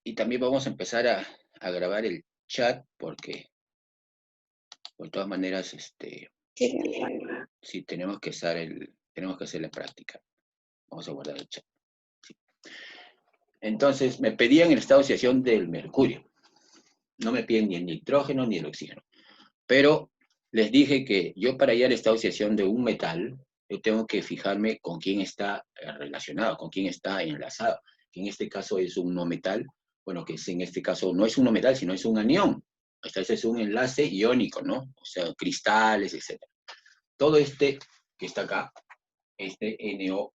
Y también vamos a empezar a grabar el chat porque, de todas maneras, sí, tenemos que hacer la práctica. Vamos a guardar el chat. Sí. Entonces, me pedían el estado de oxidación del mercurio. No me piden ni el nitrógeno ni el oxígeno. Pero les dije que yo para hallar el estado de oxidación de un metal, yo tengo que fijarme con quién está relacionado, con quién está enlazado. Que en este caso es un no metal, bueno, que en este caso no es un no metal, sino es un anión. Este es un enlace iónico, ¿no? O sea, cristales, etc. Todo este que está acá, este NO,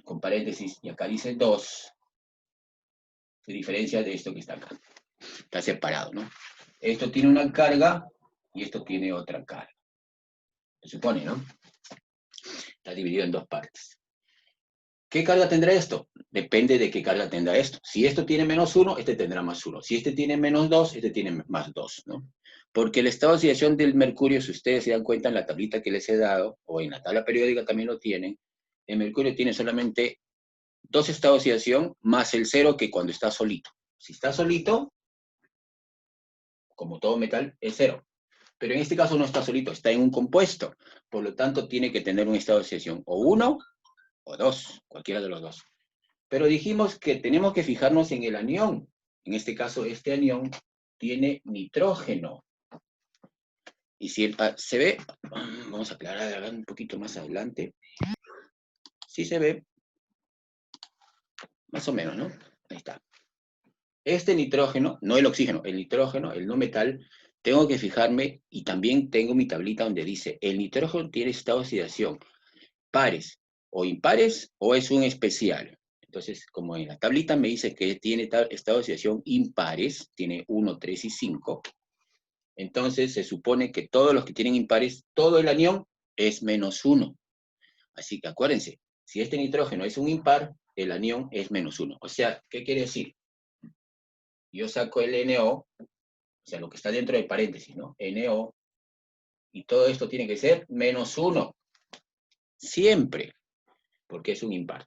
con paréntesis, y acá dice 2, se diferencia de esto que está acá. Está separado, ¿no? Esto tiene una carga y esto tiene otra carga. Se supone, ¿no? Está dividido en dos partes. ¿Qué carga tendrá esto? Depende de qué carga tendrá esto. Si esto tiene -1, este tendrá +1. Si este tiene -2, este tiene +2, ¿no? Porque el estado de oxidación del mercurio, si ustedes se dan cuenta en la tablita que les he dado, o en la tabla periódica también lo tienen, el mercurio tiene solamente 2 estados de oxidación más el 0 que cuando está solito. Si está solito, como todo metal, es 0. Pero en este caso no está solito, está en un compuesto. Por lo tanto, tiene que tener un estado de oxidación o 1 o 2, cualquiera de los dos. Pero dijimos que tenemos que fijarnos en el anión. En este caso, este anión tiene nitrógeno. Y si se ve, vamos a aclarar un poquito más adelante. Sí se ve, más o menos, ¿no? Ahí está. Este nitrógeno, no el oxígeno, el nitrógeno, el no metal, tengo que fijarme, y también tengo mi tablita donde dice, el nitrógeno tiene estado de oxidación pares o impares, o es un especial. Entonces, como en la tablita me dice que tiene estado de oxidación impares, tiene 1, 3 y 5, entonces se supone que todos los que tienen impares, todo el anión es -1. Así que acuérdense, si este nitrógeno es un impar, el anión es -1. O sea, ¿qué quiere decir? Yo saco el NO, o sea, lo que está dentro del paréntesis, ¿no? NO, y todo esto tiene que ser -1. Siempre, porque es un impar.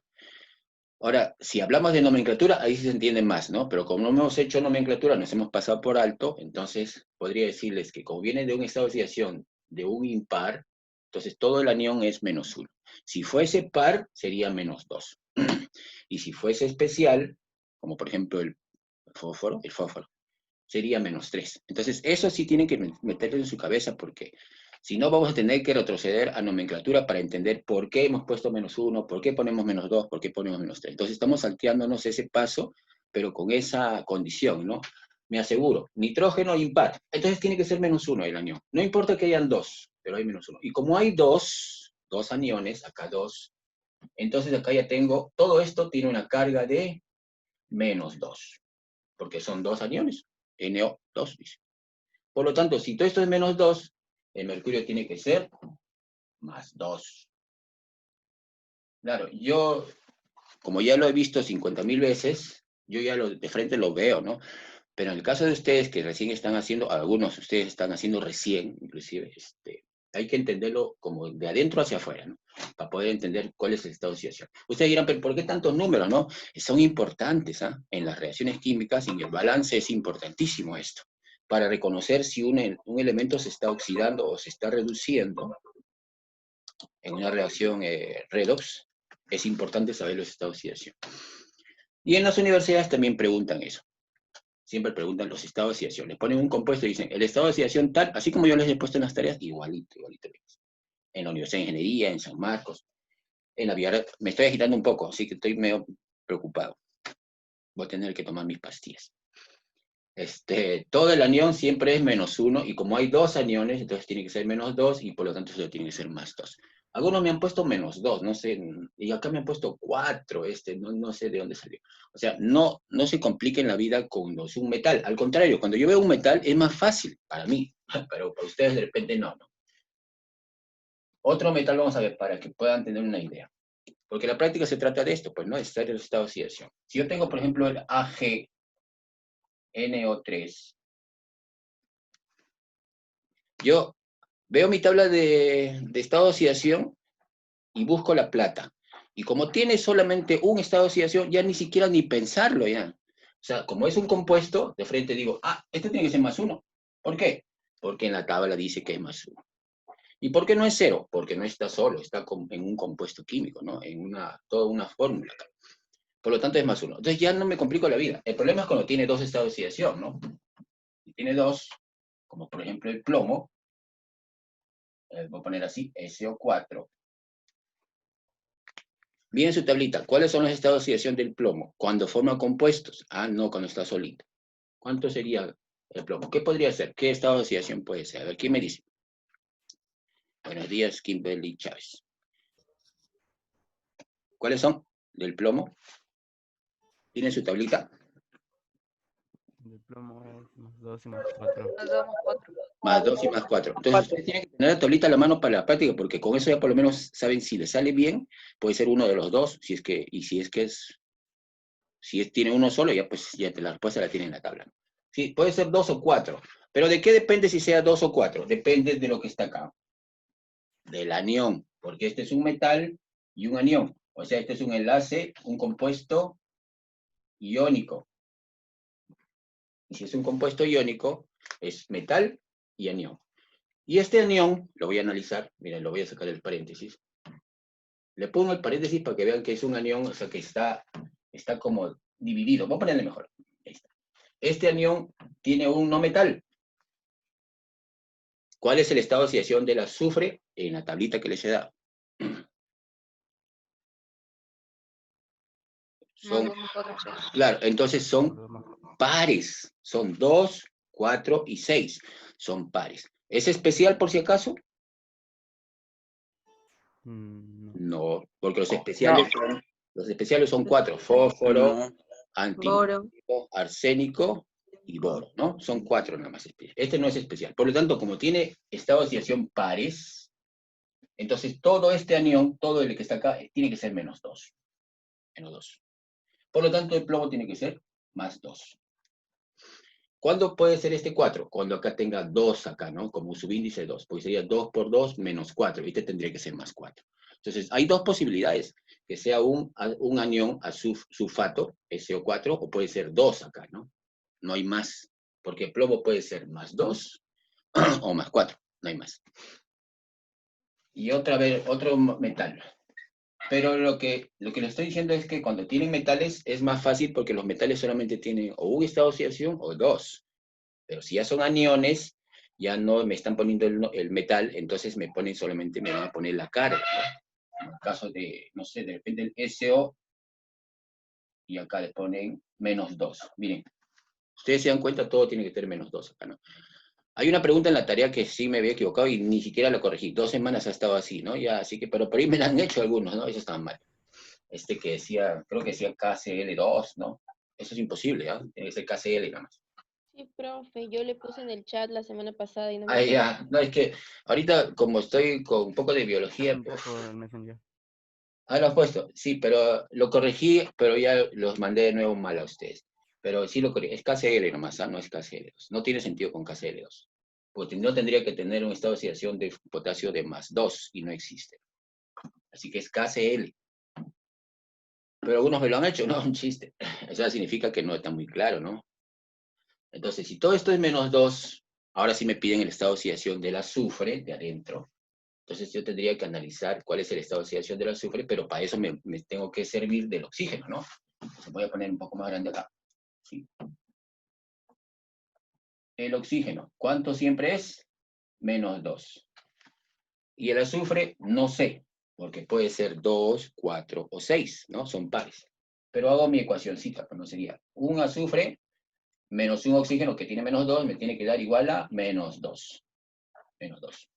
Ahora, si hablamos de nomenclatura, ahí sí se entiende más, ¿no? Pero como no hemos hecho nomenclatura, nos hemos pasado por alto, entonces podría decirles que como viene de un estado de oxidación de un impar, entonces todo el anión es -1. Si fuese par, sería -2. Y si fuese especial, como por ejemplo el fósforo, sería -3. Entonces, eso sí tienen que meterlo en su cabeza porque si no vamos a tener que retroceder a nomenclatura para entender por qué hemos puesto -1, por qué ponemos -2, por qué ponemos -3. Entonces, estamos salteándonos ese paso, pero con esa condición, ¿no? Me aseguro, nitrógeno impar. Entonces, tiene que ser -1 el anión. No importa que hayan dos, pero hay -1. Y como hay dos aniones, acá dos, entonces acá ya tengo, todo esto tiene una carga de -2, porque son dos aniones. NO2, dice. Por lo tanto, si todo esto es -2, el mercurio tiene que ser +2. Claro, yo, como ya lo he visto 50.000 veces, yo ya de frente lo veo, ¿no? Pero en el caso de ustedes que recién están haciendo, algunos de ustedes están haciendo recién, inclusive, hay que entenderlo como de adentro hacia afuera, ¿no? Para poder entender cuál es el estado de oxidación. Ustedes dirán, pero ¿por qué tantos números, no? Son importantes, ¿ah? En las reacciones químicas y en el balance es importantísimo esto, para reconocer si un elemento se está oxidando o se está reduciendo en una reacción redox. Es importante saber los estados de oxidación. Y en las universidades también preguntan eso. Siempre preguntan los estados de oxidación. Les ponen un compuesto y dicen, el estado de oxidación tal, así como yo les he puesto en las tareas, igualito. En la Universidad de Ingeniería, en San Marcos, en la Villar, me estoy agitando un poco, así que estoy medio preocupado. Voy a tener que tomar mis pastillas. Todo el anión siempre es -1, y como hay dos aniones, entonces tiene que ser -2, y por lo tanto eso tiene que ser +2. Algunos me han puesto -2, no sé, y acá me han puesto 4, no sé de dónde salió. O sea, no se compliquen la vida cuando es un metal. Al contrario, cuando yo veo un metal es más fácil para mí, pero para ustedes de repente no. Otro metal vamos a ver para que puedan tener una idea. Porque la práctica se trata de esto, pues, ¿no? De estar en el estado de oxidación. Si yo tengo, por ejemplo, el AgNO3, yo veo mi tabla de estado de oxidación y busco la plata. Y como tiene solamente un estado de oxidación, ya ni siquiera ni pensarlo ya. sea, como es un compuesto, de frente digo, este tiene que ser más 1. ¿Por qué? Porque en la tabla dice que es más 1. ¿Y por qué no es 0? Porque no está solo, está en un compuesto químico, ¿no? En toda una fórmula. Por lo tanto es más 1. Entonces ya no me complico la vida. El problema es cuando tiene dos estados de oxidación, ¿no? Si tiene dos, como por ejemplo el plomo, voy a poner así, SO4. Miren su tablita. ¿Cuáles son los estados de oxidación del plomo? Cuando forma compuestos. No, cuando está solito. ¿Cuánto sería el plomo? ¿Qué podría ser? ¿Qué estado de oxidación puede ser? A ver, ¿quién me dice? Buenos días, Kimberly Chávez. ¿Cuáles son del plomo? ¿Tiene su tablita? El plomo es más 2 y más 4. Más 2 más 4. Más 2 y más 4. Entonces, ustedes tienen que tener la tablita a la mano para la práctica, porque con eso ya por lo menos saben si les sale bien, puede ser uno de los dos, si tiene uno solo, ya pues ya la respuesta la tienen en la tabla. Sí, puede ser 2 o 4. Pero ¿de qué depende si sea 2 o 4? Depende de lo que está acá. Del anión, porque este es un metal y un anión. O sea, este es un enlace, un compuesto iónico. Y si es un compuesto iónico, es metal y anión. Y este anión, lo voy a analizar, miren, lo voy a sacar del paréntesis. Le pongo el paréntesis para que vean que es un anión, o sea, que está como dividido. Voy a ponerle mejor. Ahí está. Este anión tiene un no metal. ¿Cuál es el estado de oxidación del azufre? En la tablita que les he dado. Más 2 más 4, 6. Claro, entonces son pares. Son 2, 4 y 6. Son pares. ¿Es especial por si acaso? No. No, porque los especiales son 4. Fósforo, antimonio, arsénico y boro, ¿no? Son 4 nada más. Este no es especial. Por lo tanto, como tiene estado de oxidación pares, entonces todo este anión, todo el que está acá, tiene que ser menos 2. Menos 2. Por lo tanto, el plomo tiene que ser más 2. ¿Cuándo puede ser este 4? Cuando acá tenga 2 acá, ¿no? Como subíndice 2, porque sería 2 por 2 menos 4, y este tendría que ser más 4. Entonces, hay dos posibilidades, que sea un anión sulfato, SO4, o puede ser 2 acá, ¿no? No hay más, porque el plomo puede ser más 2 o más 4, no hay más. Y otra vez, otro metal. Pero lo que le estoy diciendo es que cuando tienen metales es más fácil porque los metales solamente tienen o un estado de oxidación o 2. Pero si ya son aniones, ya no me están poniendo el metal, entonces me van a poner la carga, ¿no? En el caso de, no sé, de repente el SO, y acá le ponen menos 2. Miren, ustedes se dan cuenta, todo tiene que tener menos 2 acá, ¿no? Hay una pregunta en la tarea que sí me había equivocado y ni siquiera la corregí. 2 semanas ha estado así, ¿no? Ya, así que, pero por ahí me la han hecho algunos, ¿no? Eso estaba mal. Que decía, creo que decía KCl2, ¿no? Eso es imposible, ¿ah? Tiene que ser KCl nada más. Sí, profe, yo le puse en el chat la semana pasada y no me Ah, acuerdo. ya, no, es que ahorita como estoy con un poco de biología, Por el Messenger. lo has puesto, sí, pero lo corregí, pero ya los mandé de nuevo mal a ustedes. Pero sí lo corregí, es KCl nomás, no es KCl2. No tiene sentido con KCl2. Porque no tendría que tener un estado de oxidación de potasio de más 2 y no existe. Así que es KCl. Pero algunos me lo han hecho, ¿no? Un chiste. Eso significa que no está muy claro, ¿no? Entonces, si todo esto es menos 2, ahora sí me piden el estado de oxidación del azufre de adentro. Entonces yo tendría que analizar cuál es el estado de oxidación del azufre, pero para eso me tengo que servir del oxígeno, ¿no? Entonces voy a poner un poco más grande acá. ¿Sí? El oxígeno, ¿cuánto siempre es? Menos 2. Y el azufre, no sé, porque puede ser 2, 4 o 6, ¿no? Son pares. Pero hago mi ecuacióncita, pues no sería un azufre menos un oxígeno que tiene menos 2, me tiene que dar igual a menos 2. Menos 2.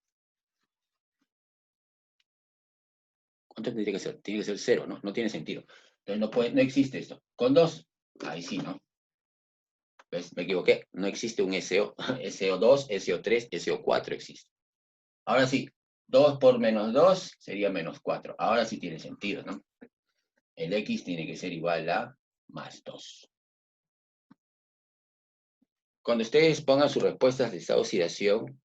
¿Cuánto tendría que ser? Tiene que ser 0, ¿no? No tiene sentido. Entonces no existe esto. Con 2, ahí sí, ¿no? ¿Ves? Me equivoqué. No existe un SO. SO2, SO3, SO4 existe. Ahora sí, 2 por menos 2 sería menos 4. Ahora sí tiene sentido, ¿no? El X tiene que ser igual a más 2. Cuando ustedes pongan sus respuestas de esta oxidación,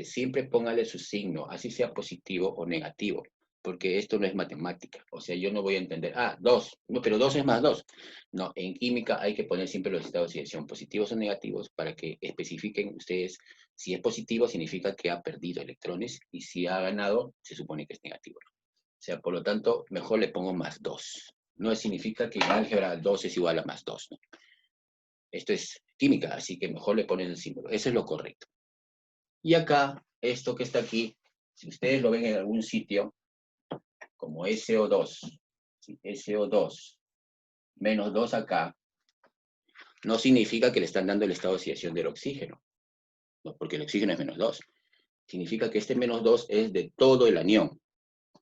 siempre pónganle su signo, así sea positivo o negativo. porque esto no es matemática. O sea, yo no voy a entender, 2, no, pero 2 es más 2. No, en química hay que poner siempre los estados de oxidación positivos o negativos para que especifiquen ustedes si es positivo significa que ha perdido electrones y si ha ganado se supone que es negativo. O sea, por lo tanto, mejor le pongo más 2. No significa que en álgebra 2 es igual a más 2, ¿no? Esto es química, así que mejor le ponen el símbolo. Eso es lo correcto. Y acá, esto que está aquí, si ustedes lo ven en algún sitio, como SO2, ¿sí? SO2, menos 2 acá, no significa que le están dando el estado de oxidación del oxígeno, ¿no? Porque el oxígeno es menos 2. Significa que este menos 2 es de todo el anión.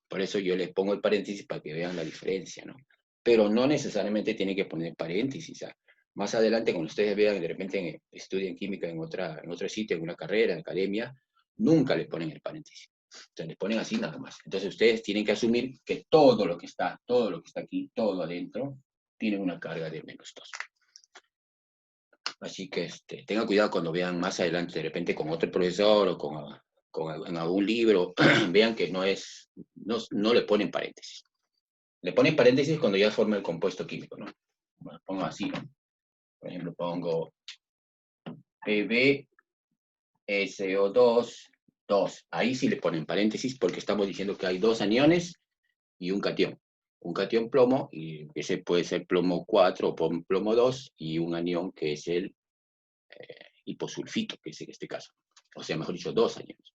Por eso yo les pongo el paréntesis para que vean la diferencia, ¿no? Pero no necesariamente tiene que poner paréntesis. Más adelante, cuando ustedes vean, de repente estudien química en otro sitio, en una carrera, en academia, nunca le ponen el paréntesis. Entonces les ponen así nada más. Entonces ustedes tienen que asumir que todo lo que está aquí, todo adentro, tiene una carga de menos 2. Así que tengan cuidado cuando vean más adelante, de repente con otro profesor o en algún libro, vean que no le ponen paréntesis. Le ponen paréntesis cuando ya forma el compuesto químico, ¿no? Bueno, pongo así, ¿no? Por ejemplo, pongo PbSO2, 2. Ahí sí le ponen paréntesis porque estamos diciendo que hay 2 aniones y un catión. Un catión plomo, y ese puede ser plomo 4 o plomo 2, y un anión que es el hiposulfito, que es en este caso. O sea, mejor dicho, 2 aniones.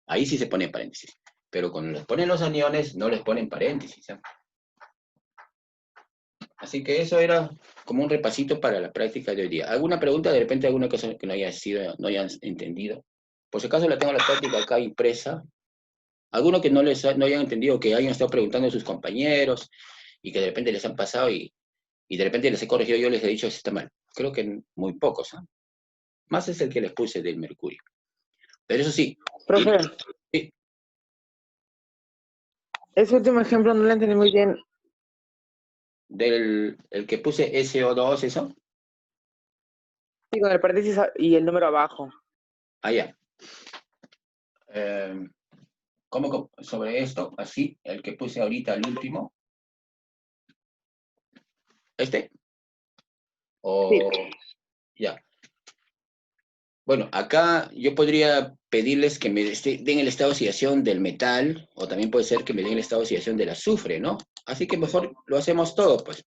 Ahí sí se pone paréntesis. Pero cuando les ponen los aniones, no les ponen paréntesis, ¿eh? Así que eso era como un repasito para la práctica de hoy día. ¿Alguna pregunta? De repente alguna cosa que no hayan entendido. Por si acaso la tengo la práctica acá impresa. Alguno que no hayan entendido, que hayan estado preguntando a sus compañeros y que de repente les han pasado y de repente les he corregido, yo les he dicho, eso está mal. Creo que muy pocos, ¿eh? Más es el que les puse del mercurio. Pero eso sí. Profe, Sí, ese último ejemplo no lo entendí muy bien. el que puse SO2, eso. Sí, con el paréntesis y el número abajo. Allá. ¿Cómo sobre esto? Así, el que puse ahorita, el último. ¿Este? O ya. Bueno, acá yo podría pedirles que me den el estado de oxidación del metal, o también puede ser que me den el estado de oxidación del azufre, ¿no? Así que mejor lo hacemos todo, pues.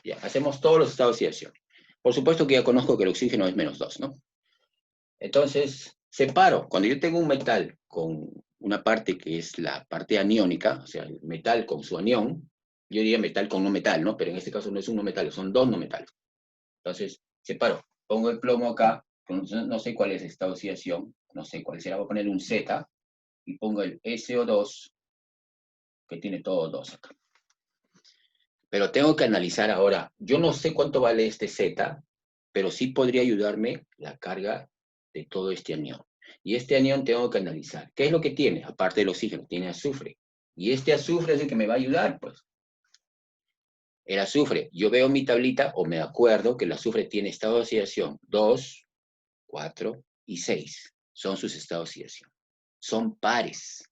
Ya, hacemos todos los estados de oxidación. Por supuesto que ya conozco que el oxígeno es menos 2, ¿no? Entonces, separo. Cuando yo tengo un metal con una parte que es la parte aniónica, o sea, el metal con su anión, yo diría metal con no metal, ¿no? Pero en este caso no es un no metal, son 2 no metales. Entonces, separo. Pongo el plomo acá, no sé cuál es esta oxidación, no sé cuál será, voy a poner un Z, y pongo el SO2, que tiene todo 2 acá. Pero tengo que analizar ahora, yo no sé cuánto vale este Z, pero sí podría ayudarme la carga de todo este anión. Y este anión tengo que analizar. ¿Qué es lo que tiene? Aparte del oxígeno, tiene azufre. Y este azufre es el que me va a ayudar, pues. El azufre, yo veo mi tablita o me acuerdo que el azufre tiene estado de oxidación 2, 4 y 6. Son sus estados de oxidación. Son pares.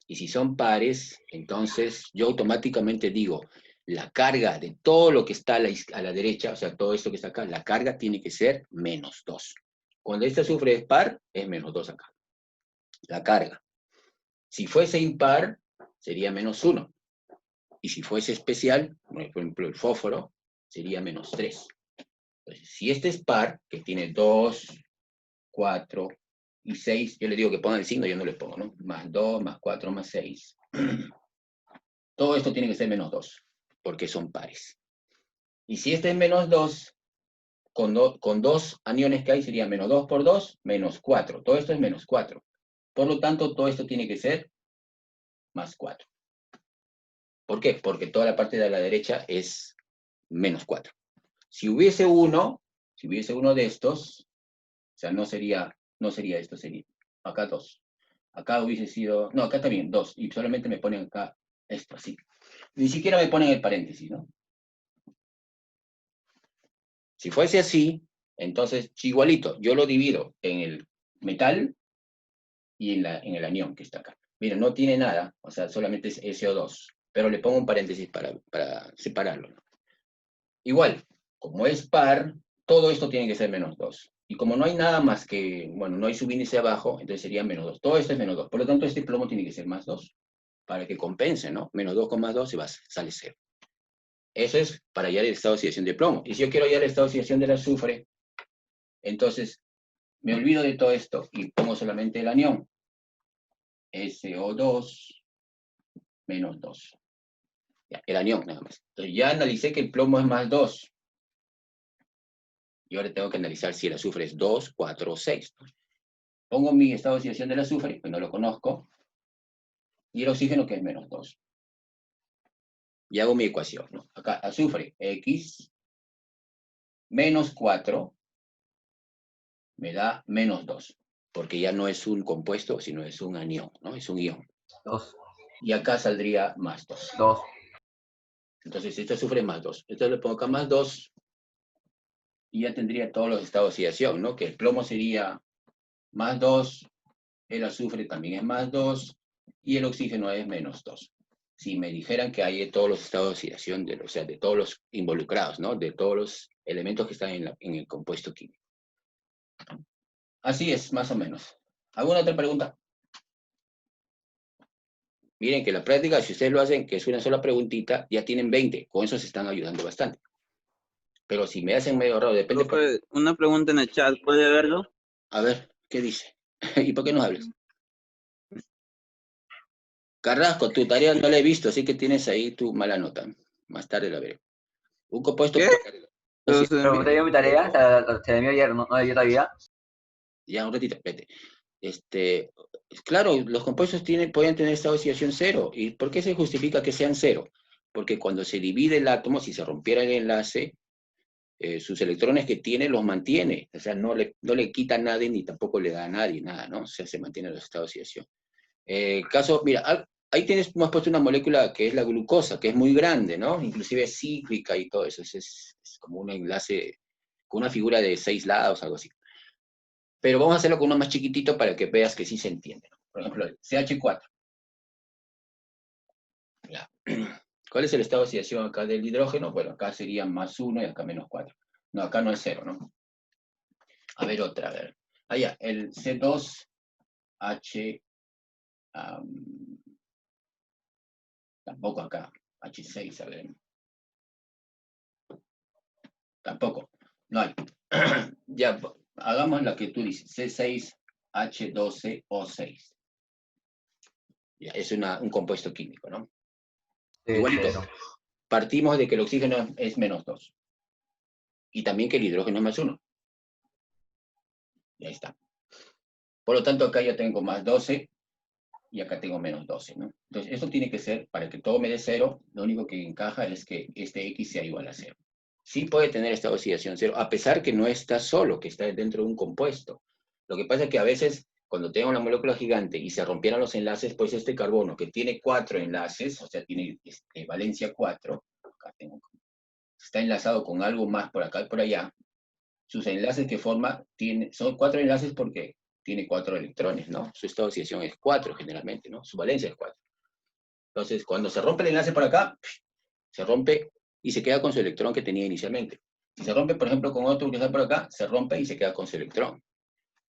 Y si son pares, entonces yo automáticamente digo, la carga de todo lo que está a la derecha, o sea, todo esto que está acá, la carga tiene que ser menos 2. Cuando este azufre es par, es menos 2 acá. La carga. Si fuese impar, sería menos 1. Y si fuese especial, por ejemplo el fósforo, sería menos 3. Entonces, si este es par, que tiene 2, 4 y 6, yo le digo que pongan el signo, yo no le pongo, ¿no? Más 2, más 4, más 6. Todo esto tiene que ser menos 2, porque son pares. Y si este es menos 2, con 2 aniones que hay sería menos 2 por 2, menos 4. Todo esto es menos 4. Por lo tanto, todo esto tiene que ser más 4. ¿Por qué? Porque toda la parte de la derecha es menos 4. Si hubiese uno de estos, o sea, no sería esto, sería acá 2. Acá hubiese sido, no, acá también 2, y solamente me ponen acá esto, así. Ni siquiera me ponen el paréntesis, ¿no? Si fuese así, entonces, igualito, yo lo divido en el metal y en el anión que está acá. Mira, no tiene nada, o sea, solamente es SO2, pero le pongo un paréntesis para separarlo, ¿no? Igual, como es par, todo esto tiene que ser menos 2. Y como no hay nada más que, bueno, no hay subíndice abajo, entonces sería menos 2. Todo esto es menos 2. Por lo tanto, este plomo tiene que ser más 2, para que compense, ¿no? Menos 2 con más 2 sale 0. Eso es para hallar el estado de oxidación de plomo. Y si yo quiero hallar el estado de oxidación del azufre, entonces me olvido de todo esto y pongo solamente el anión. SO2 menos 2. Ya, el anión nada más. Entonces ya analicé que el plomo es más 2. Y ahora tengo que analizar si el azufre es 2, 4 o 6. Pongo mi estado de oxidación del azufre, que no lo conozco, y el oxígeno, que es menos 2. Y hago mi ecuación, ¿no? Acá, azufre, X, menos 4, me da menos 2. Porque ya no es un compuesto, sino es un anión, ¿no? Es un ion. 2. Y acá saldría más 2. 2. Entonces, este azufre es más 2. Entonces le pongo acá más 2, y ya tendría todos los estados de oxidación, ¿no? Que el plomo sería más 2, el azufre también es más 2, y el oxígeno es menos 2. Si me dijeran que hay todos los estados de oxidación, o sea, de todos los involucrados, ¿no? De todos los elementos que están en el compuesto químico. Así es, más o menos. ¿Alguna otra pregunta? Miren que la práctica, si ustedes lo hacen, que es una sola preguntita, ya tienen 20. Con eso se están ayudando bastante. Pero si me hacen medio raro, depende... Profe, una pregunta en el chat, ¿puede verlo? A ver, ¿qué dice? ¿Y por qué no hablas? Carrasco, tu tarea no la he visto, así que tienes ahí tu mala nota. Más tarde la veré. Un compuesto... ¿Qué? Sí, Pero te dio mi tarea, te la envió ayer, no la dio todavía. ya, un ratito, espérate. Claro, los compuestos pueden tener esta oxidación cero. ¿Y por qué se justifica que sean cero? Porque cuando se divide el átomo, si se rompiera el enlace, sus electrones que tiene los mantiene. O sea, no le quita a nadie ni tampoco le da a nadie nada, ¿no? O sea, se mantiene los estados de oxidación. Caso, mira, ahí hemos puesto una molécula que es la glucosa, que es muy grande, ¿no? Inclusive es cíclica y todo eso. Es como un enlace con una figura de 6 lados, algo así. Pero vamos a hacerlo con uno más chiquitito para que veas que sí se entiende, ¿no? Por ejemplo, el CH4. Ya. ¿Cuál es el estado de oxidación acá del hidrógeno? Bueno, acá sería más 1 y acá menos 4. No, acá no es 0, ¿no? A ver otra, a ver. Allá, el C2H... tampoco acá. H6, a ver. Tampoco. No hay. Ya, hagamos la que tú dices. C6H12O6. Ya, es un compuesto químico, ¿no? Sí, Igualito. cero. Partimos de que el oxígeno es menos 2. Y también que el hidrógeno es más 1. Y ahí está. Por lo tanto, acá ya tengo más 12 y acá tengo menos 12, ¿no? Entonces, esto tiene que ser, para que todo me dé 0, lo único que encaja es que este X sea igual a 0. Sí puede tener esta oxidación 0, a pesar que no está solo, que está dentro de un compuesto. Lo que pasa es que a veces, cuando tengo una molécula gigante y se rompieran los enlaces, pues este carbono, que tiene 4 enlaces, o sea, tiene valencia 4, acá tengo, está enlazado con algo más por acá y por allá, sus enlaces que forma, son 4 enlaces porque tiene 4 electrones, ¿no? Su estado de oxidación es 4 generalmente, ¿no? Su valencia es 4. Entonces, cuando se rompe el enlace por acá, se rompe y se queda con su electrón que tenía inicialmente. Si se rompe, por ejemplo, con otro que está por acá, se rompe y se queda con su electrón.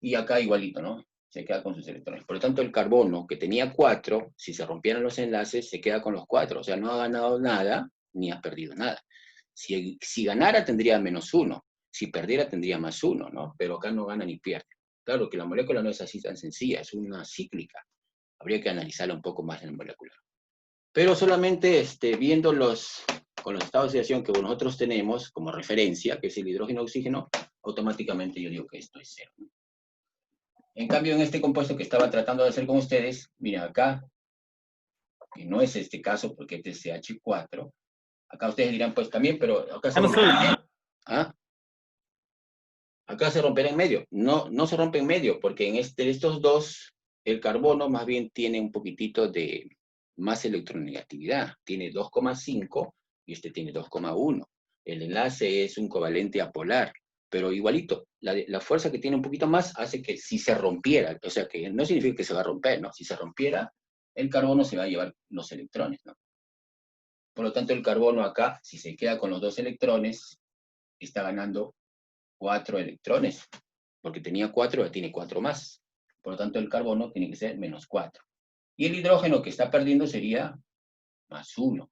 Y acá igualito, ¿no? Se queda con sus electrones. Por lo tanto, el carbono, que tenía 4, si se rompieran los enlaces, se queda con los 4. O sea, no ha ganado nada, ni ha perdido nada. Si ganara, tendría menos 1. Si perdiera, tendría más 1, ¿no? Pero acá no gana ni pierde. Claro que la molécula no es así tan sencilla, es una cíclica. Habría que analizarla un poco más en el molecular. Pero solamente viendo con los estados de oxidación que nosotros tenemos como referencia, que es el hidrógeno-oxígeno, automáticamente yo digo que esto es 0. En cambio, en este compuesto que estaba tratando de hacer con ustedes, miren acá, que no es este caso porque este es CH4, acá ustedes dirán, pues también, pero acá se romperá en medio. ¿Ah? Acá se romperá en medio. No, no se rompe en medio, porque en estos dos, el carbono más bien tiene un poquitito de más electronegatividad. Tiene 2,5 y este tiene 2,1. El enlace es un covalente apolar, pero igualito. La fuerza que tiene un poquito más hace que si se rompiera, o sea que no significa que se va a romper, ¿no? Si se rompiera, el carbono se va a llevar los electrones, ¿no? Por lo tanto, el carbono acá, si se queda con los 2 electrones, está ganando 4 electrones, porque tenía 4, ya tiene 4 más. Por lo tanto, el carbono tiene que ser menos 4. Y el hidrógeno que está perdiendo sería más 1.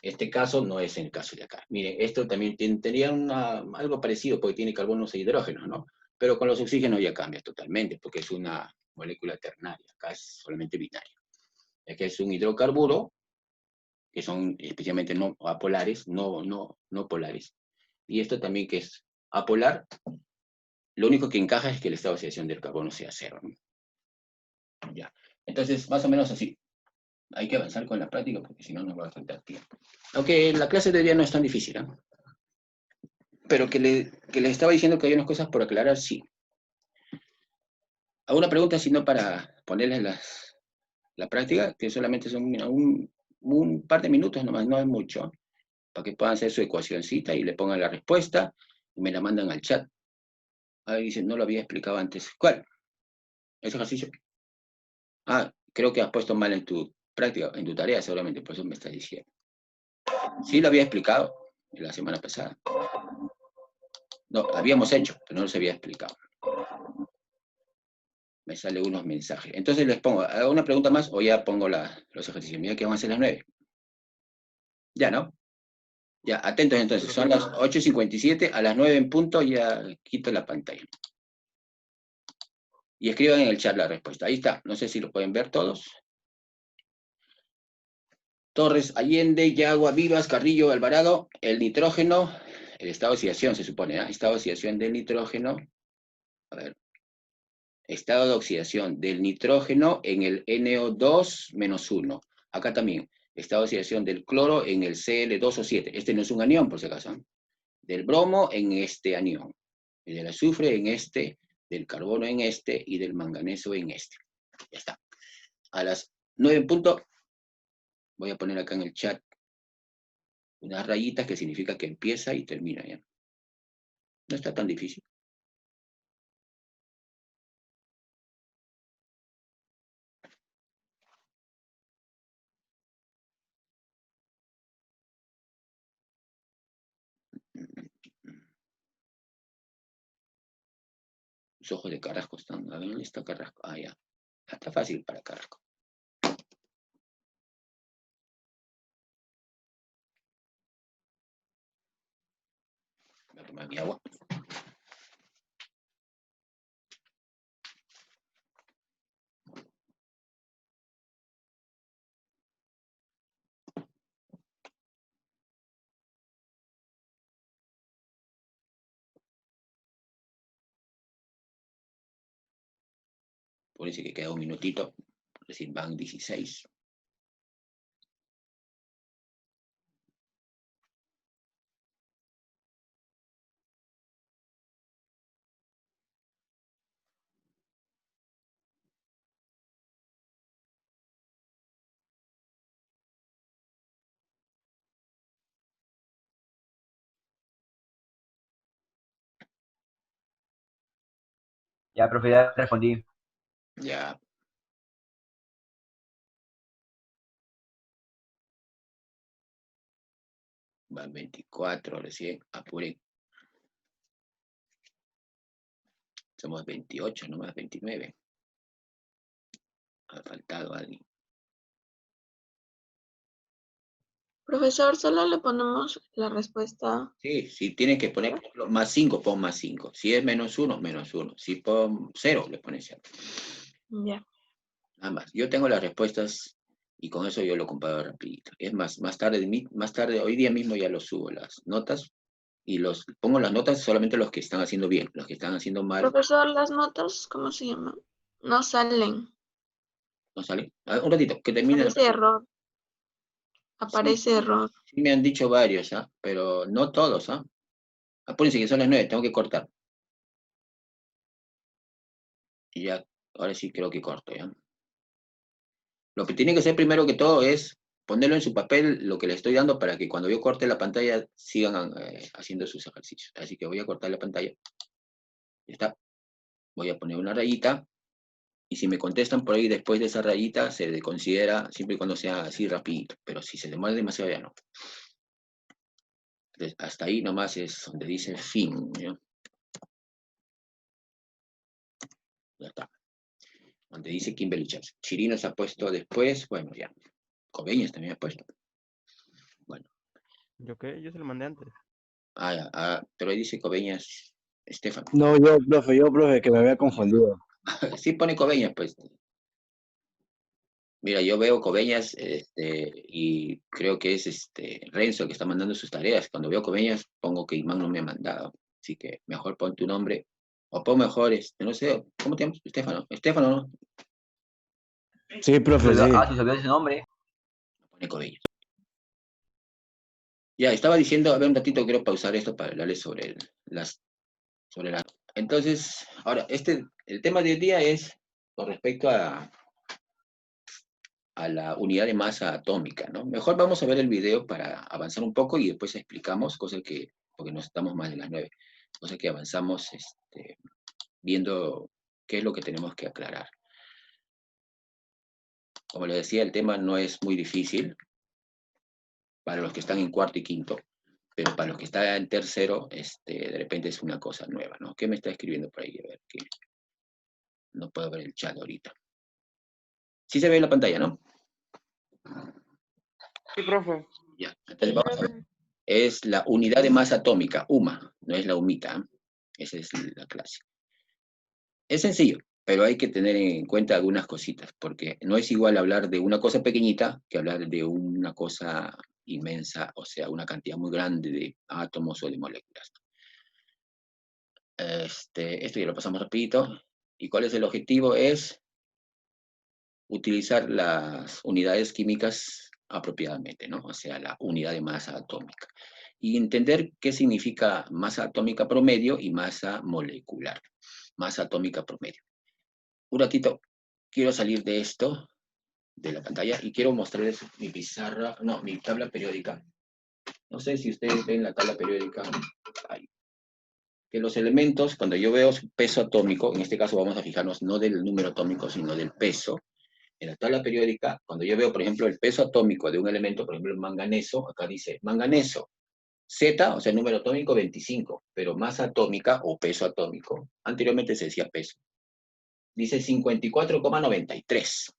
Este caso no es el caso de acá. Miren, esto también tendría algo parecido, porque tiene carbonos e hidrógenos, ¿no? Pero con los oxígenos ya cambia totalmente, porque es una molécula ternaria. Acá es solamente binario. Aquí es un hidrocarburo, que son especialmente no apolares, no polares. Y esto también que es apolar, lo único que encaja es que el estado de oxidación del carbono sea 0, ¿no? Ya. Entonces, más o menos así. Hay que avanzar con la práctica porque si no nos va a faltar tiempo. Aunque la clase de hoy día no es tan difícil, ¿eh? Pero que les estaba diciendo que hay unas cosas por aclarar, sí. ¿Alguna pregunta, si no, para ponerles la práctica? Que solamente son un par de minutos nomás, no es mucho, para que puedan hacer su ecuacioncita y le pongan la respuesta y me la mandan al chat. Ahí dicen, no lo había explicado antes. ¿Cuál? ¿Ese ejercicio? Ah, creo que has puesto mal en tu práctica, en tu tarea seguramente, por eso me estás diciendo. Sí lo había explicado la semana pasada. No, habíamos hecho, pero no los había explicado. Me salen unos mensajes. Entonces les pongo, ¿hago una pregunta más o ya pongo los ejercicios? Mira que van a ser las 9. Ya, ¿no? Ya, atentos entonces, son las 8:57, a las 9 en punto ya quito la pantalla. Y escriban en el chat la respuesta. Ahí está, no sé si lo pueden ver todos. Torres, Allende, Yagua, Vivas, Carrillo, Alvarado, el nitrógeno, el estado de oxidación se supone, ¿eh? Estado de oxidación del nitrógeno. A ver. Estado de oxidación del nitrógeno en el NO2-1. Acá también, estado de oxidación del cloro en el Cl2O7. Este no es un anión, por si acaso. Del bromo en este anión. Y del azufre en este, del carbono en este y del manganeso en este. Ya está. A las 9 en punto, voy a poner acá en el chat unas rayitas que significa que empieza y termina ya. No está tan difícil. Los ojos de Carrasco están. A ver, ¿dónde está Carrasco? Ah, ya. Está fácil para Carrasco. Voy a tomar mi agua. Parece que queda un minutito. Es decir, van 16. Ya, profe, ya respondí. Ya. Van 24 recién. Apuren. Somos 28, no más 29. Ha faltado alguien. Profesor, solo le ponemos la respuesta. Sí, si tienes que poner por ejemplo, más 5, pon más 5. Si es menos 1, menos 1. Si pon 0, le pones 0. Ya. Nada más. Yo tengo las respuestas y con eso yo lo comparo rapidito. Es más tarde, hoy día mismo ya lo subo las notas y pongo las notas solamente los que están haciendo bien, los que están haciendo mal, Profesor, las notas, ¿cómo se llaman? No salen. no salen. A ver, un ratito, que termine. Aparece error. Sí, Aparece error. sí me han dicho varios, ¿ah? Pero no todos, ¿ah? Apúrense que son las 9, tengo que cortar. Y ya, ahora sí creo que corto, ¿ya? Lo que tiene que hacer primero que todo es ponerlo en su papel lo que le estoy dando para que cuando yo corte la pantalla sigan haciendo sus ejercicios. Así que voy a cortar la pantalla. Ya está. Voy a poner una rayita Y si me contestan por ahí después de esa rayita, se le considera siempre y cuando sea así rapidito. Pero si se demora demasiado, ya no. Entonces, hasta ahí nomás es donde dice fin, ¿no? Ya está. Donde dice Kimberly Chávez. Chirino se ha puesto después, bueno, ya. Coveñas también ha puesto. Bueno. ¿Yo qué? Yo se lo mandé antes. Pero ahí dice Coveñas, Estefan. No, yo, profe, que me había confundido. Sí pone Coveñas, pues. Mira, yo veo Coveñas, y creo que es Renzo que está mandando sus tareas. Cuando veo Coveñas, pongo que Imán no me ha mandado. Así que mejor pon tu nombre. O pon mejor, no sé, ¿cómo te llamas? Estefano. Estefano, ¿no? Sí, profe, sí. Ah, si se olvidó ese nombre. Pone Coveñas. Ya, estaba diciendo, a ver un ratito, quiero pausar esto para hablarles sobre la... Entonces, ahora, el tema de hoy día es con respecto a la unidad de masa atómica, ¿no? Mejor vamos a ver el video para avanzar un poco y después explicamos, porque nos estamos más de las 9, cosa que avanzamos viendo qué es lo que tenemos que aclarar. Como les decía, el tema no es muy difícil para los que están en cuarto y quinto, pero para los que están en tercero, de repente es una cosa nueva, ¿no? ¿Qué me está escribiendo por ahí? A ver, que no puedo ver el chat ahorita. Sí se ve en la pantalla, ¿no? Sí, profe. Ya, entonces vamos a ver. Es la unidad de masa atómica, UMA, no es la UMITA, ¿eh? Esa es la clase. Es sencillo, pero hay que tener en cuenta algunas cositas, porque no es igual hablar de una cosa pequeñita que hablar de una cosa inmensa, o sea, una cantidad muy grande de átomos o de moléculas. Esto ya lo pasamos rapidito. ¿Y cuál es el objetivo? Es utilizar las unidades químicas apropiadamente, ¿no? O sea, la unidad de masa atómica. Y entender qué significa masa atómica promedio y masa molecular. Masa atómica promedio. Un ratito, quiero salir de esto, de la pantalla, y quiero mostrarles mi pizarra, no, mi tabla periódica. No sé si ustedes ven la tabla periódica. Ahí. Que los elementos, cuando yo veo su peso atómico, en este caso vamos a fijarnos no del número atómico, sino del peso. En la tabla periódica, cuando yo veo, por ejemplo, el peso atómico de un elemento, por ejemplo, el manganeso, acá dice manganeso, Z, o sea, el número atómico 25, pero masa atómica o peso atómico, anteriormente se decía peso, dice 54,93.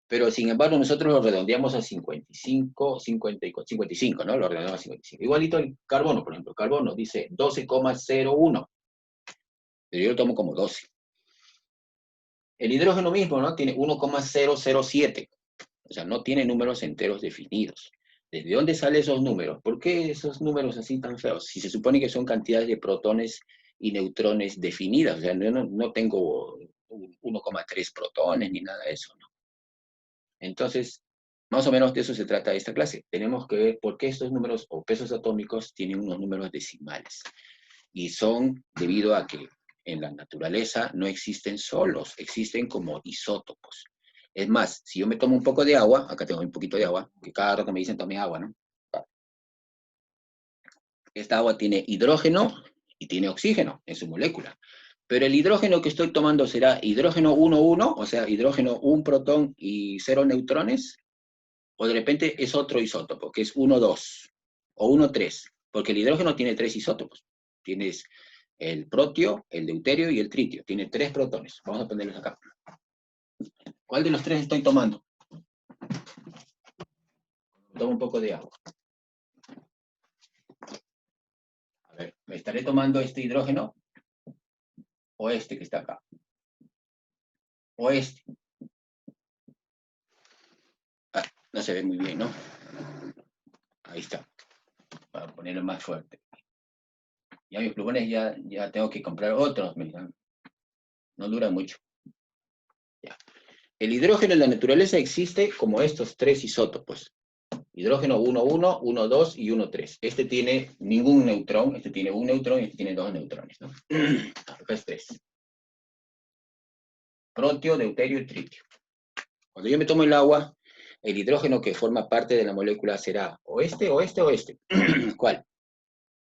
Pero, sin embargo, nosotros lo redondeamos a 55, 55, ¿no? Lo redondeamos a 55. Igualito el carbono, por ejemplo. Carbono dice 12,01, pero yo lo tomo como 12. El hidrógeno mismo, ¿no? Tiene 1,007. O sea, no tiene números enteros definidos. ¿Desde dónde salen esos números? ¿Por qué esos números así tan feos? Si se supone que son cantidades de protones y neutrones definidas. O sea, no tengo 1,3 protones ni nada de eso, ¿no? Entonces, más o menos de eso se trata esta clase. Tenemos que ver por qué estos números o pesos atómicos tienen unos números decimales. Y son debido a que en la naturaleza no existen solos, existen como isótopos. Es más, si yo me tomo un poco de agua, acá tengo un poquito de agua, que cada rato me dicen tome agua, ¿no? Esta agua tiene hidrógeno y tiene oxígeno en su molécula. Pero el hidrógeno que estoy tomando será hidrógeno 1,1, o sea, hidrógeno 1 protón y 0 neutrones, o de repente es otro isótopo, que es 1,2 o 1,3, porque el hidrógeno tiene 3 isótopos. Tienes el protio, el deuterio y el tritio. Tiene 3 protones. Vamos a ponerlos acá. ¿Cuál de los 3 estoy tomando? Tomo un poco de agua. A ver, ¿me estaré tomando este hidrógeno? O este que está acá. O este. Ah, no se ve muy bien, ¿no? Ahí está. Para ponerlo más fuerte. Ya mis plumones ya tengo que comprar otros. No duran mucho. Ya. El hidrógeno en la naturaleza existe como estos 3 isótopos. Hidrógeno 1,1, 1,2 y 1,3. Este tiene ningún neutrón, este tiene un neutrón y este tiene 2 neutrones, ¿no? Acá es 3. Protio, deuterio y tritio. Cuando yo me tomo el agua, el hidrógeno que forma parte de la molécula será o este, o este, o este. ¿Cuál?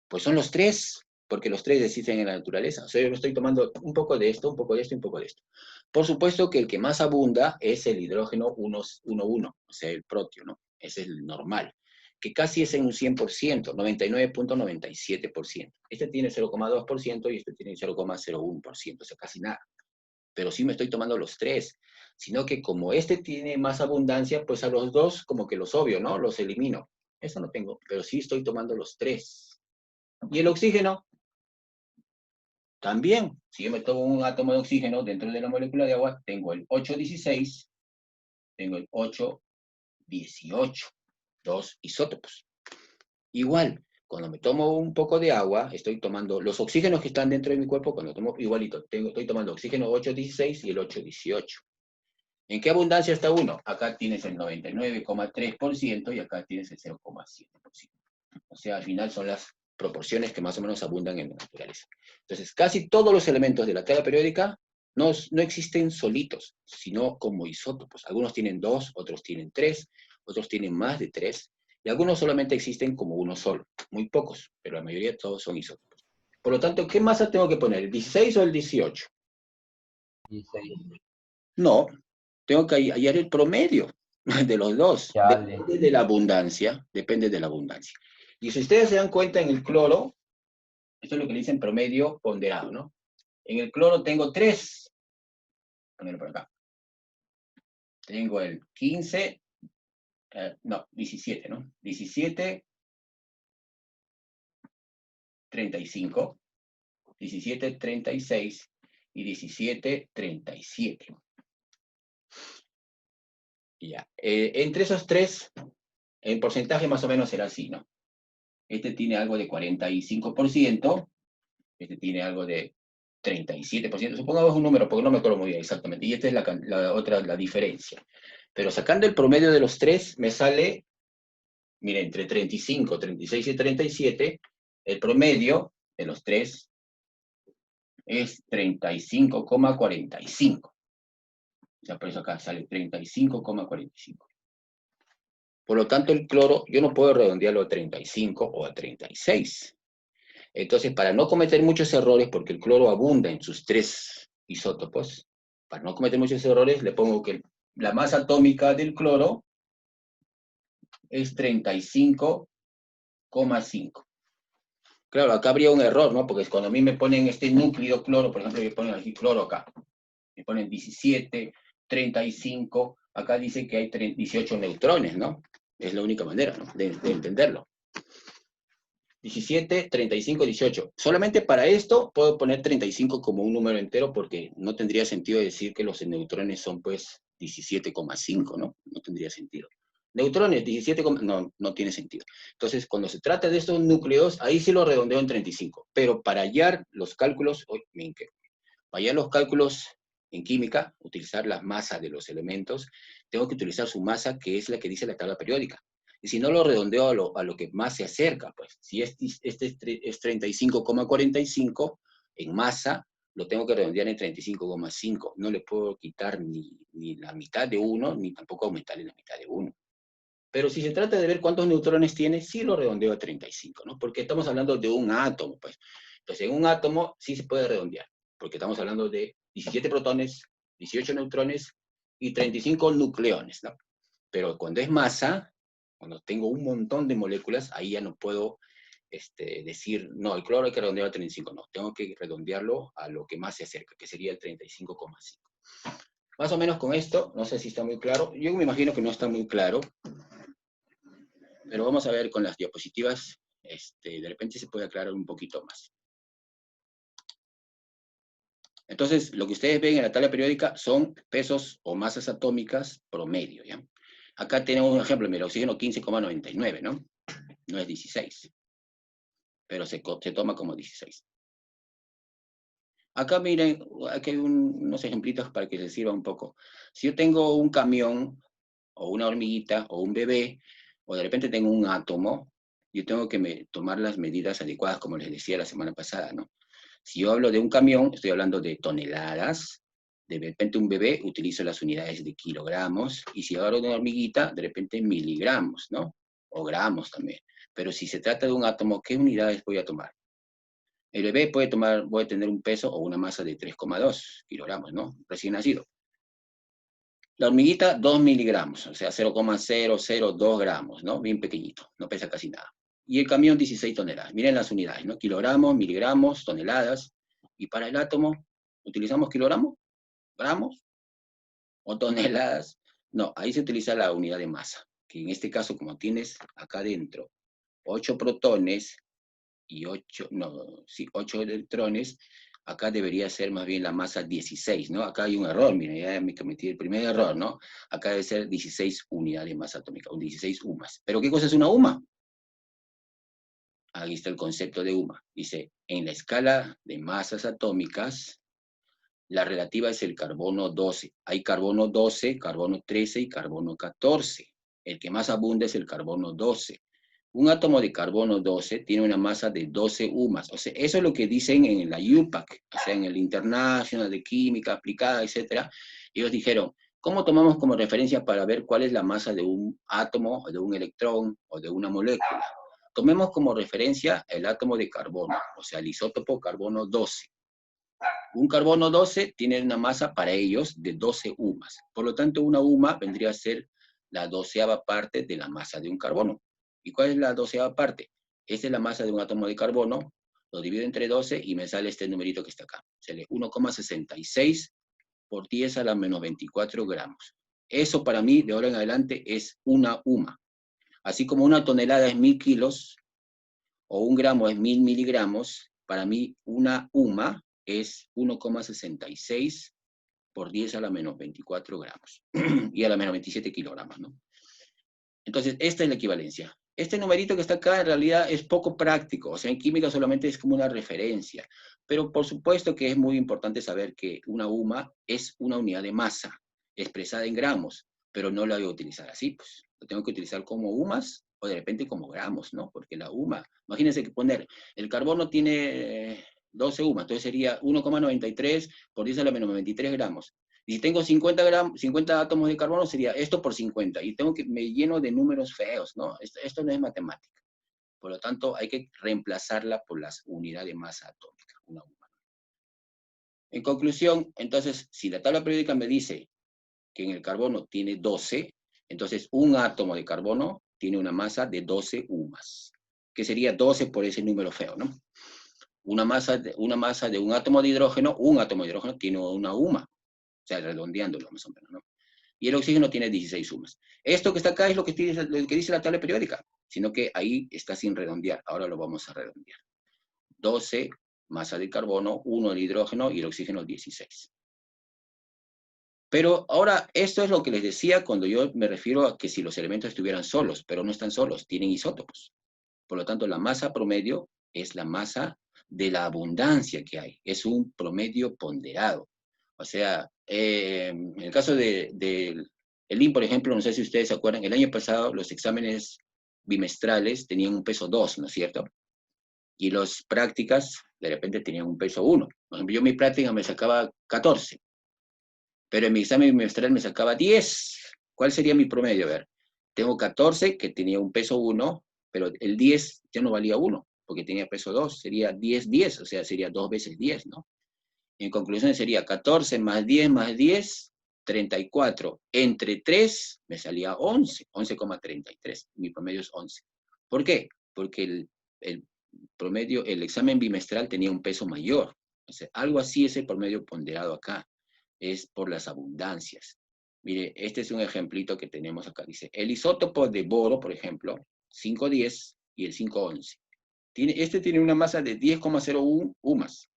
Pues son los 3, porque los tres existen en la naturaleza. O sea, yo me estoy tomando un poco de esto, un poco de esto y un poco de esto. Por supuesto que el que más abunda es el hidrógeno 1,1, o sea, el protio, ¿no? Ese es el normal, que casi es en un 100%, 99.97%. Este tiene 0,2% y este tiene 0,01%, o sea, casi nada. Pero sí me estoy tomando los tres, sino que como este tiene más abundancia, pues a los dos como que los obvio, ¿no? Los elimino. Eso no tengo, pero sí estoy tomando los tres. Y el oxígeno, también, si yo me tomo un átomo de oxígeno dentro de la molécula de agua, tengo el 8,16, tengo el 8,18, dos isótopos. Igual, cuando me tomo un poco de agua, estoy tomando los oxígenos que están dentro de mi cuerpo, cuando tomo igualito, estoy tomando oxígeno 8,16 y el 8,18. ¿En qué abundancia está uno? Acá tienes el 99,3% y acá tienes el 0,7%. O sea, al final son las proporciones que más o menos abundan en la naturaleza. Entonces, casi todos los elementos de la tabla periódica no existen solitos, sino como isótopos. Algunos tienen 2, otros tienen 3, otros tienen más de 3, y algunos solamente existen como uno solo. Muy pocos, pero la mayoría de todos son isótopos. Por lo tanto, ¿qué masa tengo que poner? ¿El 16 o el 18? 16. No, tengo que hallar el promedio de los dos. Chale. Depende de la abundancia, depende de la abundancia. Y si ustedes se dan cuenta en el cloro, esto es lo que le dicen promedio ponderado, ¿no? En el cloro tengo 3. Ponerlo por acá. Tengo el 15, no, 17, ¿no? 17, 35, 17, 36 y 17, 37. Ya. Entre esos tres, el porcentaje más o menos será así, ¿no? Este tiene algo de 45%, este tiene algo de 37%, supongamos un número, porque no me acuerdo muy bien exactamente, y esta es la diferencia. Pero sacando el promedio de los tres, me sale, mire, entre 35, 36 y 37, el promedio de los tres es 35,45. O sea, por eso acá sale 35,45. Por lo tanto, el cloro, yo no puedo redondearlo a 35 o a 36. Entonces, para no cometer muchos errores, porque el cloro abunda en sus tres isótopos, para no cometer muchos errores, le pongo que la masa atómica del cloro es 35,5. Claro, acá habría un error, ¿no? Porque cuando a mí me ponen este núcleo cloro, por ejemplo, me ponen aquí cloro acá, me ponen 17, 35, acá dice que hay 18 neutrones, ¿no? Es la única manera, ¿no? de entenderlo. 17, 35, 18. Solamente para esto puedo poner 35 como un número entero porque no tendría sentido decir que los neutrones son pues 17,5, ¿no? No tendría sentido. Neutrones, 17, no tiene sentido. Entonces, cuando se trata de estos núcleos, ahí sí lo redondeo en 35. Pero para hallar los cálculos, para hallar los cálculos en química, utilizar la masa de los elementos, tengo que utilizar su masa, que es la que dice la tabla periódica. Y si no lo redondeo a lo que más se acerca, pues, si este es 35,45 en masa, lo tengo que redondear en 35,5. No le puedo quitar ni la mitad de 1, ni tampoco aumentarle la mitad de 1. Pero si se trata de ver cuántos neutrones tiene, sí lo redondeo a 35, ¿no? Porque estamos hablando de un átomo, pues. Entonces, en un átomo sí se puede redondear, porque estamos hablando de 17 protones, 18 neutrones y 35 nucleones, ¿no? Pero cuando es masa, cuando tengo un montón de moléculas, ahí ya no puedo decir, no, el cloro hay que redondear a 35, no, tengo que redondearlo a lo que más se acerca, que sería el 35,5. Más o menos con esto, no sé si está muy claro, yo me imagino que no está muy claro, pero vamos a ver con las diapositivas, de repente se puede aclarar un poquito más. Entonces, lo que ustedes ven en la tabla periódica son pesos o masas atómicas promedio, ¿ya? Acá tenemos un ejemplo, mira, oxígeno 15,99, ¿no? No es 16, pero se toma como 16. Acá miren, aquí hay unos ejemplitos para que les sirva un poco. Si yo tengo un camión, o una hormiguita, o un bebé, o de repente tengo un átomo, yo tengo que tomar las medidas adecuadas, como les decía la semana pasada, ¿no? Si yo hablo de un camión, estoy hablando de toneladas. De repente un bebé, utilizo las unidades de kilogramos. Y si hablo de una hormiguita, de repente miligramos, ¿no? O gramos también. Pero si se trata de un átomo, ¿qué unidades voy a tomar? El bebé puede tener un peso o una masa de 3,2 kilogramos, ¿no? Recién nacido. La hormiguita, 2 miligramos, o sea, 0,002 gramos, ¿no? Bien pequeñito, no pesa casi nada. Y el camión, 16 toneladas. Miren las unidades, ¿no? Kilogramos, miligramos, toneladas. Y para el átomo, ¿utilizamos kilogramos, gramos o toneladas? No, ahí se utiliza la unidad de masa, que en este caso, como tienes acá adentro 8 protones y 8 electrones, acá debería ser más bien la masa 16, ¿no? Acá hay un error, miren, ya me cometí el primer error, ¿no? Acá debe ser 16 unidades de masa atómica, o 16 UMAS. ¿Pero qué cosa es una UMA? Ahí está el concepto de UMA. Dice, en la escala de masas atómicas, la relativa es el carbono 12. Hay carbono 12, carbono 13 y carbono 14. El que más abunda es el carbono 12. Un átomo de carbono 12 tiene una masa de 12 UMAS. O sea, eso es lo que dicen en la UPAC, o sea, en el International de Química Aplicada, etc. Ellos dijeron, ¿cómo tomamos como referencia para ver cuál es la masa de un átomo, o de un electrón, o de una molécula? Tomemos como referencia el átomo de carbono, o sea, el isótopo carbono 12. Un carbono 12 tiene una masa para ellos de 12 UMAS. Por lo tanto, una UMA vendría a ser la 12ª parte de la masa de un carbono. ¿Y cuál es la 12ª parte? Esta es la masa de un átomo de carbono, lo divido entre 12 y me sale este numerito que está acá. Sale 1,66 por 10 a la menos 24 gramos. Eso para mí, de ahora en adelante, es una UMA. Así como una tonelada es 1000 kilos, o un gramo es 1000 miligramos, para mí una UMA es 1,66 por 10 a la menos 24 gramos. Y a la menos 27 kilogramos, ¿no? Entonces, esta es la equivalencia. Este numerito que está acá en realidad es poco práctico, o sea, en química solamente es como una referencia. Pero por supuesto que es muy importante saber que una UMA es una unidad de masa, expresada en gramos, pero no la voy a utilizar así, pues. Lo tengo que utilizar como UMAS o de repente como gramos, ¿no? Porque la UMA, imagínense que poner, el carbono tiene 12 UMAS, entonces sería 1,93 por 10 a la menos 23 gramos. Y si tengo 50 átomos de carbono, sería esto por 50. Y me lleno de números feos, ¿no? Esto no es matemática. Por lo tanto, hay que reemplazarla por las unidades de masa atómica, una UMA. En conclusión, entonces, si la tabla periódica me dice que en el carbono tiene 12, entonces un átomo de carbono tiene una masa de 12 UMAS, que sería 12 por ese número feo, ¿no? Una masa de un átomo de hidrógeno, tiene una UMA. O sea, redondeándolo más o menos, ¿no? Y el oxígeno tiene 16 UMAS. Esto que está acá es lo que dice la tabla periódica, sino que ahí está sin redondear. Ahora lo vamos a redondear. 12, masa de carbono, 1 el hidrógeno y el oxígeno 16. Pero ahora, esto es lo que les decía cuando yo me refiero a que si los elementos estuvieran solos, pero no están solos, tienen isótopos. Por lo tanto, la masa promedio es la masa de la abundancia que hay. Es un promedio ponderado. O sea, en el caso del IN, por ejemplo, no sé si ustedes se acuerdan, el año pasado los exámenes bimestrales tenían un peso 2, ¿no es cierto? Y las prácticas, de repente, tenían un peso 1. Por ejemplo, yo en mi práctica me sacaba 14, pero en mi examen bimestral me sacaba 10. ¿Cuál sería mi promedio? A ver, tengo 14, que tenía un peso 1, pero el 10 ya no valía 1, porque tenía peso 2, sería 10, 10, o sea, sería 2 veces 10, ¿no? En conclusión sería 14 más 10, 34. Entre 3 me salía 11, 11,33. Mi promedio es 11. ¿Por qué? Porque el promedio, el examen bimestral tenía un peso mayor. O sea, algo así es el promedio ponderado acá. Es por las abundancias. Mire, este es un ejemplito que tenemos acá. Dice, el isótopo de boro, por ejemplo, 5,10 y el 5,11. Este tiene una masa de 10,01 UMAS.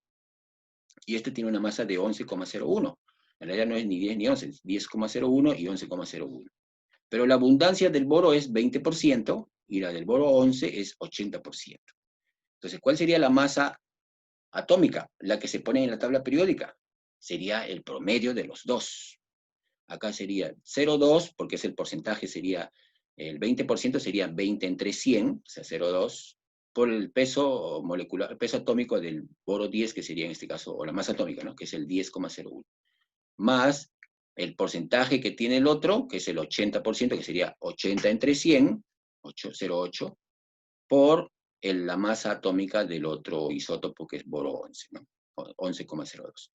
Y este tiene una masa de 11,01. En realidad no es ni 10 ni 11, es 10,01 y 11,01. Pero la abundancia del boro es 20% y la del boro 11 es 80%. Entonces, ¿cuál sería la masa atómica? La que se pone en la tabla periódica. Sería el promedio de los dos. Acá sería 0,2, porque es el porcentaje, sería el 20% sería 20 entre 100, o sea, 0,2, por el peso molecular, el peso atómico del boro 10, que sería en este caso, o la masa atómica, ¿no? Que es el 10,01. Más el porcentaje que tiene el otro, que es el 80%, que sería 80 entre 100, 0,8, por la masa atómica del otro isótopo, que es boro 11, ¿no? 11,02.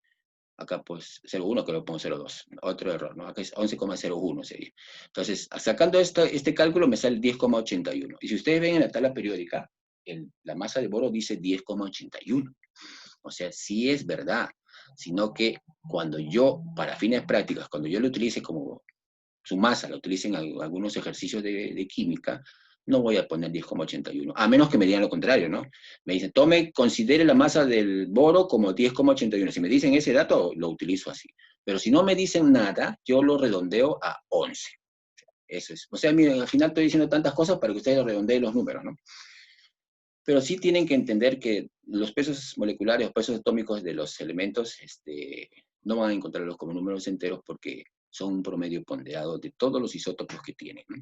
Acá pues 0,1, que lo pongo 0,2. Otro error, ¿no? Acá es 11,01 sería. Entonces, sacando este cálculo me sale 10,81. Y si ustedes ven en la tabla periódica, la masa de boro dice 10,81. O sea, sí es verdad. Sino que cuando yo, para fines prácticos, cuando yo lo utilice como su masa, lo utilice en algunos ejercicios de química, no voy a poner 10,81, a menos que me digan lo contrario, ¿no? Me dicen, considere la masa del boro como 10,81. Si me dicen ese dato, lo utilizo así. Pero si no me dicen nada, yo lo redondeo a 11. Eso es. O sea, miren, al final estoy diciendo tantas cosas para que ustedes redondeen los números, ¿no? Pero sí tienen que entender que los pesos moleculares o pesos atómicos de los elementos no van a encontrarlos como números enteros porque son un promedio ponderado de todos los isótopos que tienen, ¿no?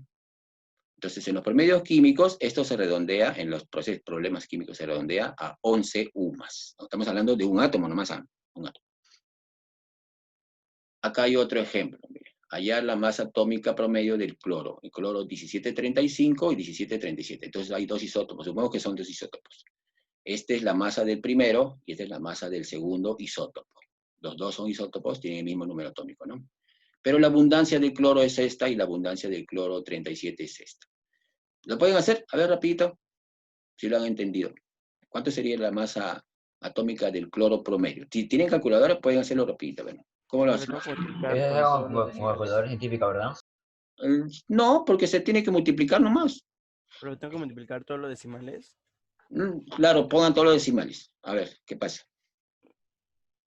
Entonces, en los promedios químicos, esto se redondea, en los problemas químicos se redondea a 11 UMAS. Estamos hablando de un átomo nomás, un átomo. Acá hay otro ejemplo. Mire. Hallar la masa atómica promedio del cloro. El cloro 1735 y 1737. Entonces hay dos isótopos. Supongo que son dos isótopos. Esta es la masa del primero y esta es la masa del segundo isótopo. Los dos son isótopos, tienen el mismo número atómico, ¿no? Pero la abundancia del cloro es esta y la abundancia del cloro 37 es esta. ¿Lo pueden hacer? A ver, rapidito, si lo han entendido. ¿Cuánto sería la masa atómica del cloro promedio? Si tienen calculadora, pueden hacerlo rapidito. Bueno, ¿cómo lo hacen? Es como calculadora científica, ¿verdad? No, porque se tiene que multiplicar nomás. Pero tengo que multiplicar todos los decimales. Claro, pongan todos los decimales. A ver, ¿qué pasa?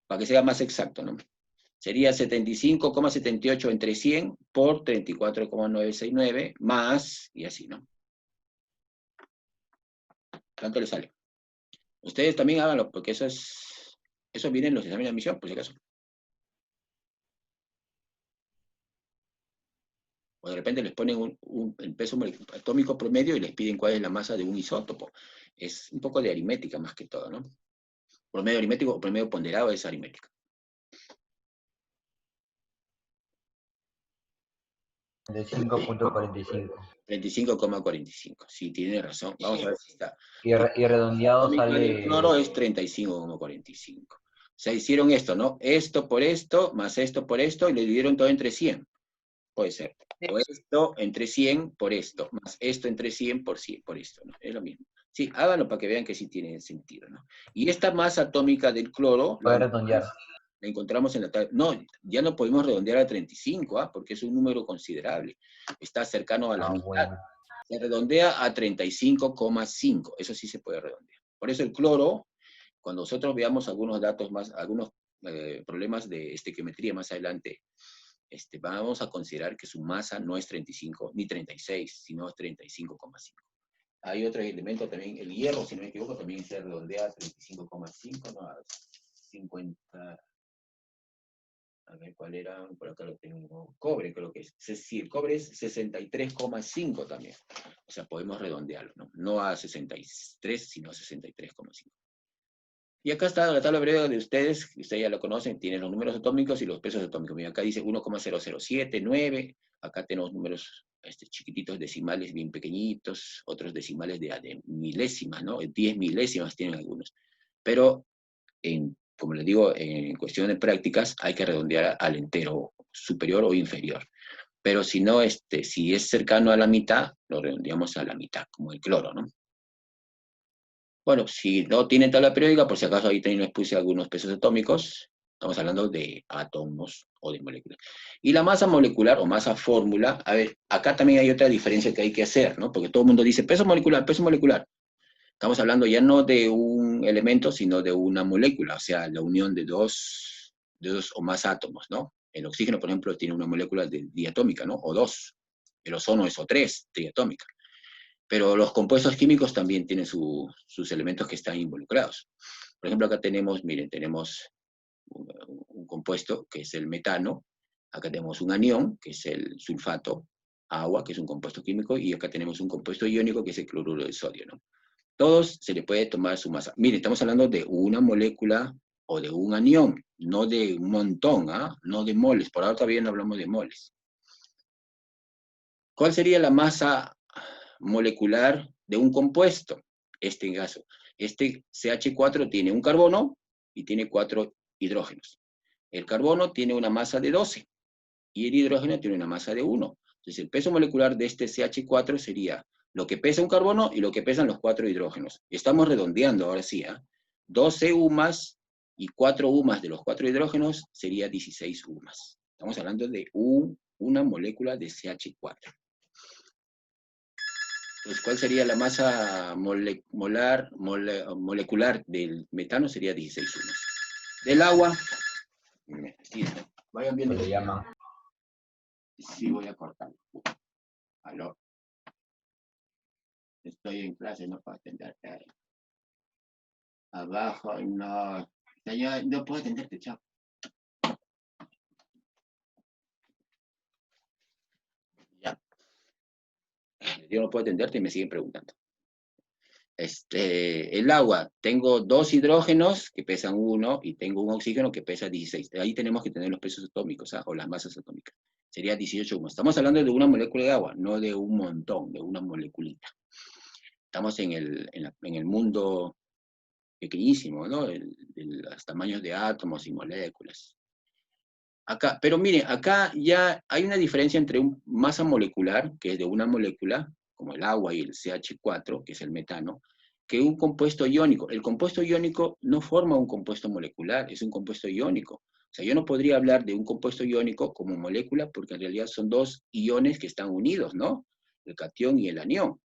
Para que sea más exacto, ¿no? Sería 75,78 entre 100 por 34,969 más, y así, ¿no? ¿Cuánto le sale? Ustedes también háganlo, porque eso viene en los exámenes de admisión, por si acaso. O de repente les ponen el peso atómico promedio y les piden cuál es la masa de un isótopo. Es un poco de aritmética más que todo, ¿no? Promedio aritmético o promedio ponderado es aritmética. 35,45. 35,45. Sí, tiene razón. Vamos a ver si está. Y redondeado sale... El cloro es 35,45. O sea, hicieron esto, ¿no? Esto por esto, más esto por esto, y le dividieron todo entre 100. Puede ser. O esto entre 100 por esto, más esto entre 100 por esto, ¿no? Es lo mismo. Sí, háganlo para que vean que sí tiene sentido, ¿no? Y esta masa atómica del cloro... Puede redondear. La encontramos en la tabla. No, ya no podemos redondear a 35, porque es un número considerable. Está cercano a la mitad. Bueno. Se redondea a 35,5. Eso sí se puede redondear. Por eso el cloro, cuando nosotros veamos algunos datos más, algunos problemas de estequiometría más adelante, vamos a considerar que su masa no es 35 ni 36, sino es 35,5. Hay otro elemento también, el hierro, si no me equivoco, también se redondea a 35,5, no, a 50... A ver, ¿cuál era? Por acá lo tengo. Cobre, creo que es. Sí, el cobre es 63,5 también. O sea, podemos redondearlo, ¿no? No a 63, sino a 63,5. Y acá está la tabla periódica de ustedes, que ustedes ya lo conocen, tienen los números atómicos y los pesos atómicos. Mira, acá dice 1,0079, acá tenemos números chiquititos, decimales bien pequeñitos, otros decimales de milésimas, ¿no? 10 milésimas tienen algunos. Pero como les digo, en cuestión de prácticas, hay que redondear al entero superior o inferior. Pero si no, si es cercano a la mitad, lo redondeamos a la mitad, como el cloro, ¿no? Bueno, si no tienen tabla periódica, por si acaso ahí también les puse algunos pesos atómicos, estamos hablando de átomos o de moléculas. Y la masa molecular o masa fórmula, a ver, acá también hay otra diferencia que hay que hacer, ¿no? Porque todo el mundo dice peso molecular, peso molecular. Estamos hablando ya no de un elemento, sino de una molécula, o sea, la unión de dos o más átomos, ¿no? El oxígeno, por ejemplo, tiene una molécula diatómica, ¿no? O dos. El ozono es O3, triatómica. Pero los compuestos químicos también tienen sus elementos que están involucrados. Por ejemplo, acá tenemos, miren, tenemos un compuesto que es el metano, acá tenemos un anión, que es el sulfato, agua, que es un compuesto químico, y acá tenemos un compuesto iónico, que es el cloruro de sodio, ¿no? Todos se le puede tomar su masa. Miren, estamos hablando de una molécula o de un anión, no de un montón, no de moles. Por ahora todavía no hablamos de moles. ¿Cuál sería la masa molecular de un compuesto? este caso. Este CH4 tiene un carbono y tiene 4 hidrógenos. El carbono tiene una masa de 12 y el hidrógeno tiene una masa de 1. Entonces el peso molecular de este CH4 sería lo que pesa un carbono y lo que pesan los 4 hidrógenos. Estamos redondeando ahora sí, 12 UMAS y 4 UMAS de los 4 hidrógenos sería 16 UMAS. Estamos hablando de una molécula de CH4. Entonces, ¿cuál sería la masa molecular del metano? Sería 16 UMAS. Del agua, sí, vayan viendo. Le llaman. Sí, voy a cortar. Aló. Estoy en clase, no puedo atenderte. Abajo, no. Señor, no puedo atenderte, chao. Ya. Yo no puedo atenderte y me siguen preguntando. El agua, tengo 2 hidrógenos que pesan 1 y tengo un oxígeno que pesa 16. Ahí tenemos que tener los pesos atómicos, o las masas atómicas. Sería 18 UMAS. Estamos hablando de una molécula de agua, no de un montón, de una moleculita. Estamos en el mundo pequeñísimo, ¿no? De los tamaños de átomos y moléculas. Acá, pero miren, acá ya hay una diferencia entre masa molecular, que es de una molécula, como el agua y el CH4, que es el metano, que un compuesto iónico. El compuesto iónico no forma un compuesto molecular, es un compuesto iónico. O sea, yo no podría hablar de un compuesto iónico como molécula, porque en realidad son 2 iones que están unidos, ¿no? El catión y el anión.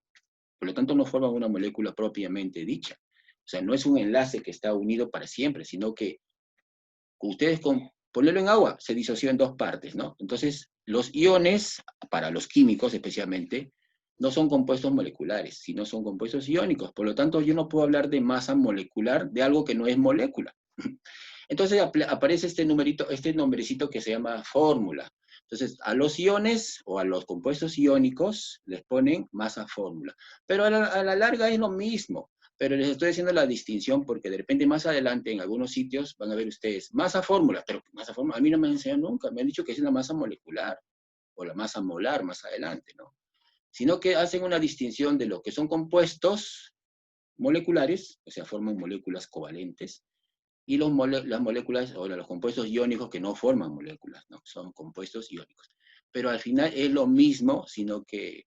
Por lo tanto, no forman una molécula propiamente dicha. O sea, no es un enlace que está unido para siempre, sino que ustedes con ponerlo en agua se disoció en 2 partes, ¿no? Entonces, los iones, para los químicos especialmente, no son compuestos moleculares, sino son compuestos iónicos. Por lo tanto, yo no puedo hablar de masa molecular de algo que no es molécula. Entonces aparece este nombrecito que se llama fórmula. Entonces, a los iones o a los compuestos iónicos les ponen masa fórmula. Pero a la larga es lo mismo. Pero les estoy haciendo la distinción porque de repente más adelante en algunos sitios van a ver ustedes masa fórmula, pero masa fórmula a mí no me han enseñado nunca. Me han dicho que es la masa molecular o la masa molar más adelante, ¿no? Sino que hacen una distinción de lo que son compuestos moleculares, o sea, forman moléculas covalentes, y las moléculas, o los compuestos iónicos que no forman moléculas, ¿no? Son compuestos iónicos. Pero al final es lo mismo, sino que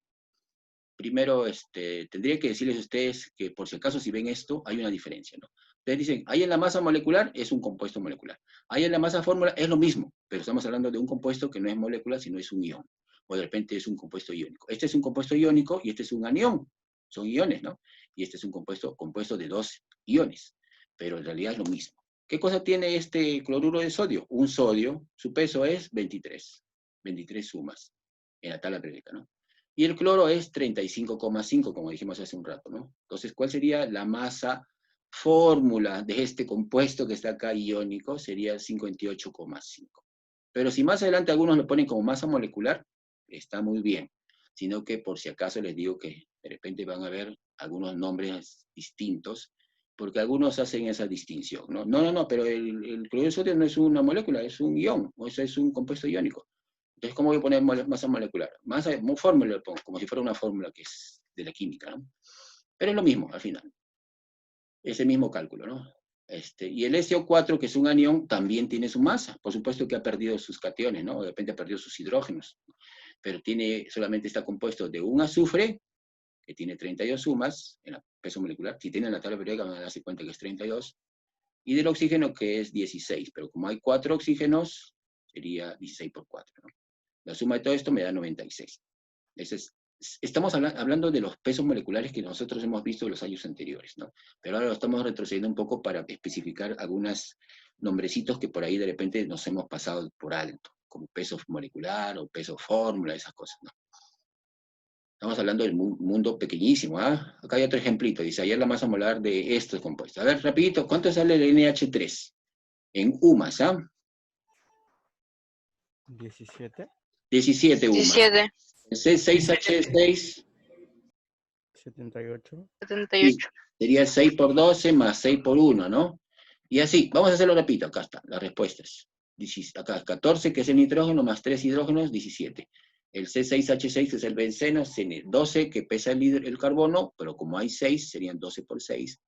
primero tendría que decirles a ustedes que por si acaso si ven esto, hay una diferencia, ¿no? Ustedes dicen, ahí en la masa molecular es un compuesto molecular. Ahí en la masa fórmula es lo mismo, pero estamos hablando de un compuesto que no es molécula, sino es un ion. O de repente es un compuesto iónico. Este es un compuesto iónico y este es un anión. Son iones, ¿no? Y este es un compuesto de 2 iones. Pero en realidad es lo mismo. ¿Qué cosa tiene este cloruro de sodio? Un sodio, su peso es 23 sumas en la tabla periódica, ¿no? Y el cloro es 35,5, como dijimos hace un rato, ¿no? Entonces, ¿cuál sería la masa fórmula de este compuesto que está acá iónico? Sería 58,5. Pero si más adelante algunos lo ponen como masa molecular, está muy bien. Sino que por si acaso les digo que de repente van a ver algunos nombres distintos, porque algunos hacen esa distinción, ¿no? No, pero el cloruro de sodio no es una molécula, es un ion, o sea, es un compuesto iónico. Entonces, ¿cómo voy a poner masa molecular? Fórmula lo pongo, como si fuera una fórmula que es de la química, ¿no? Pero es lo mismo, al final. Ese mismo cálculo, ¿no? Y el SO4, que es un anión, también tiene su masa. Por supuesto que ha perdido sus cationes, ¿no? De repente ha perdido sus hidrógenos. Pero solamente está compuesto de un azufre, que tiene 32 sumas, en el peso molecular. Si tienen la tabla periódica van a darse cuenta que es 32. Y del oxígeno, que es 16. Pero como hay 4 oxígenos, sería 16 por 4, ¿no? La suma de todo esto me da 96. Estamos hablando de los pesos moleculares que nosotros hemos visto en los años anteriores, ¿no? Pero ahora lo estamos retrocediendo un poco para especificar algunos nombrecitos que por ahí de repente nos hemos pasado por alto, como peso molecular o peso fórmula, esas cosas, ¿no? Estamos hablando del mundo pequeñísimo, ¿ah? Acá hay otro ejemplito, dice, ayer la masa molar de estos compuestos. A ver, rapidito, ¿cuánto sale el NH3? En UMAS, ¿ah? 17. 17 UMAS. 17. 6H6. 78. 78. Sería 6 por 12 más 6 por 1, ¿no? Y así, vamos a hacerlo rapidito, acá están las respuestas. Acá 14, que es el nitrógeno, más 3 hidrógenos, 17. El C6H6 es el benceno, CN12 que pesa el carbono, pero como hay 6, serían 12 por 6,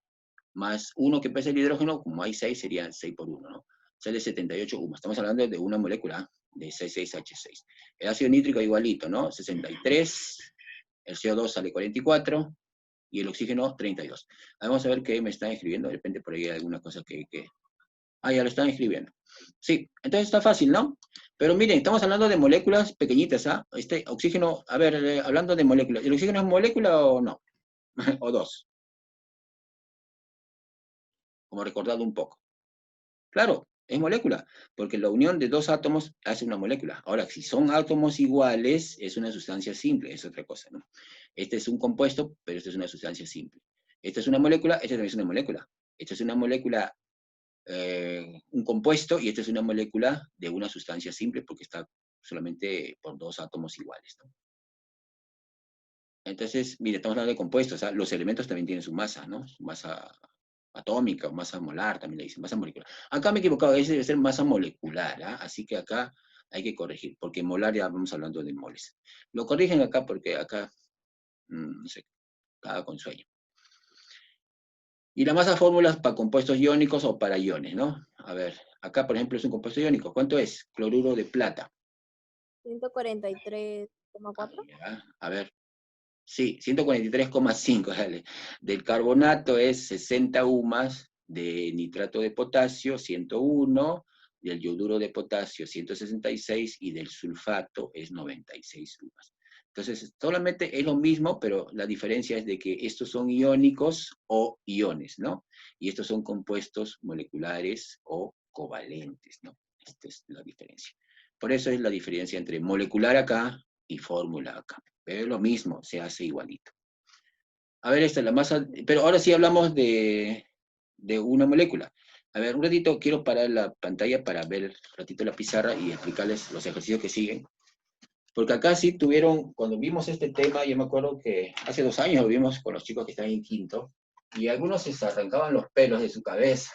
más 1 que pesa el hidrógeno, como hay 6, serían 6 por 1, ¿no? Sale 78 UMA. Estamos hablando de una molécula de C6H6. El ácido nítrico igualito, ¿no? 63, el CO2 sale 44, y el oxígeno 32. Vamos a ver qué me están escribiendo, de repente por ahí hay alguna cosa que... Ah, ya lo están escribiendo. Sí, entonces está fácil, ¿no? Pero miren, estamos hablando de moléculas pequeñitas, ¿ah? Este oxígeno, a ver, hablando de moléculas, ¿el oxígeno es molécula o no? O dos. Como recordado un poco. Claro, es molécula, porque la unión de dos átomos hace una molécula. Ahora, si son átomos iguales, es una sustancia simple, es otra cosa, ¿no? Este es un compuesto, pero esta es una sustancia simple. Esta es una molécula, esta también es una molécula. Esta es una molécula, un compuesto, y esta es una molécula de una sustancia simple, porque está solamente por dos átomos iguales, ¿no? Entonces, mire, estamos hablando de compuestos, ¿ah? Los elementos también tienen su masa, ¿no? Su masa atómica o masa molar, también le dicen, masa molecular. Acá me he equivocado, ese debe ser masa molecular, ¿ah? Así que acá hay que corregir, porque molar ya vamos hablando de moles. Lo corrigen acá porque acá, no sé, cada con sueño. Y la masa fórmulas para compuestos iónicos o para iones, ¿no? A ver, acá por ejemplo es un compuesto iónico. ¿Cuánto es? Cloruro de plata. 143,4. A ver, sí, 143,5, dale. Del carbonato es 60 UMAS, de nitrato de potasio 101, del yoduro de potasio 166 y del sulfato es 96 UMAS. Entonces, solamente es lo mismo, pero la diferencia es de que estos son iónicos o iones, ¿no? Y estos son compuestos moleculares o covalentes, ¿no? Esta es la diferencia. Por eso es la diferencia entre molecular acá y fórmula acá. Pero es lo mismo, se hace igualito. A ver, esta es la masa, pero ahora sí hablamos de una molécula. A ver, un ratito quiero parar la pantalla para ver un ratito la pizarra y explicarles los ejercicios que siguen. Porque acá sí tuvieron, cuando vimos este tema, yo me acuerdo que hace 2 años lo vimos con los chicos que están en quinto, y algunos se arrancaban los pelos de su cabeza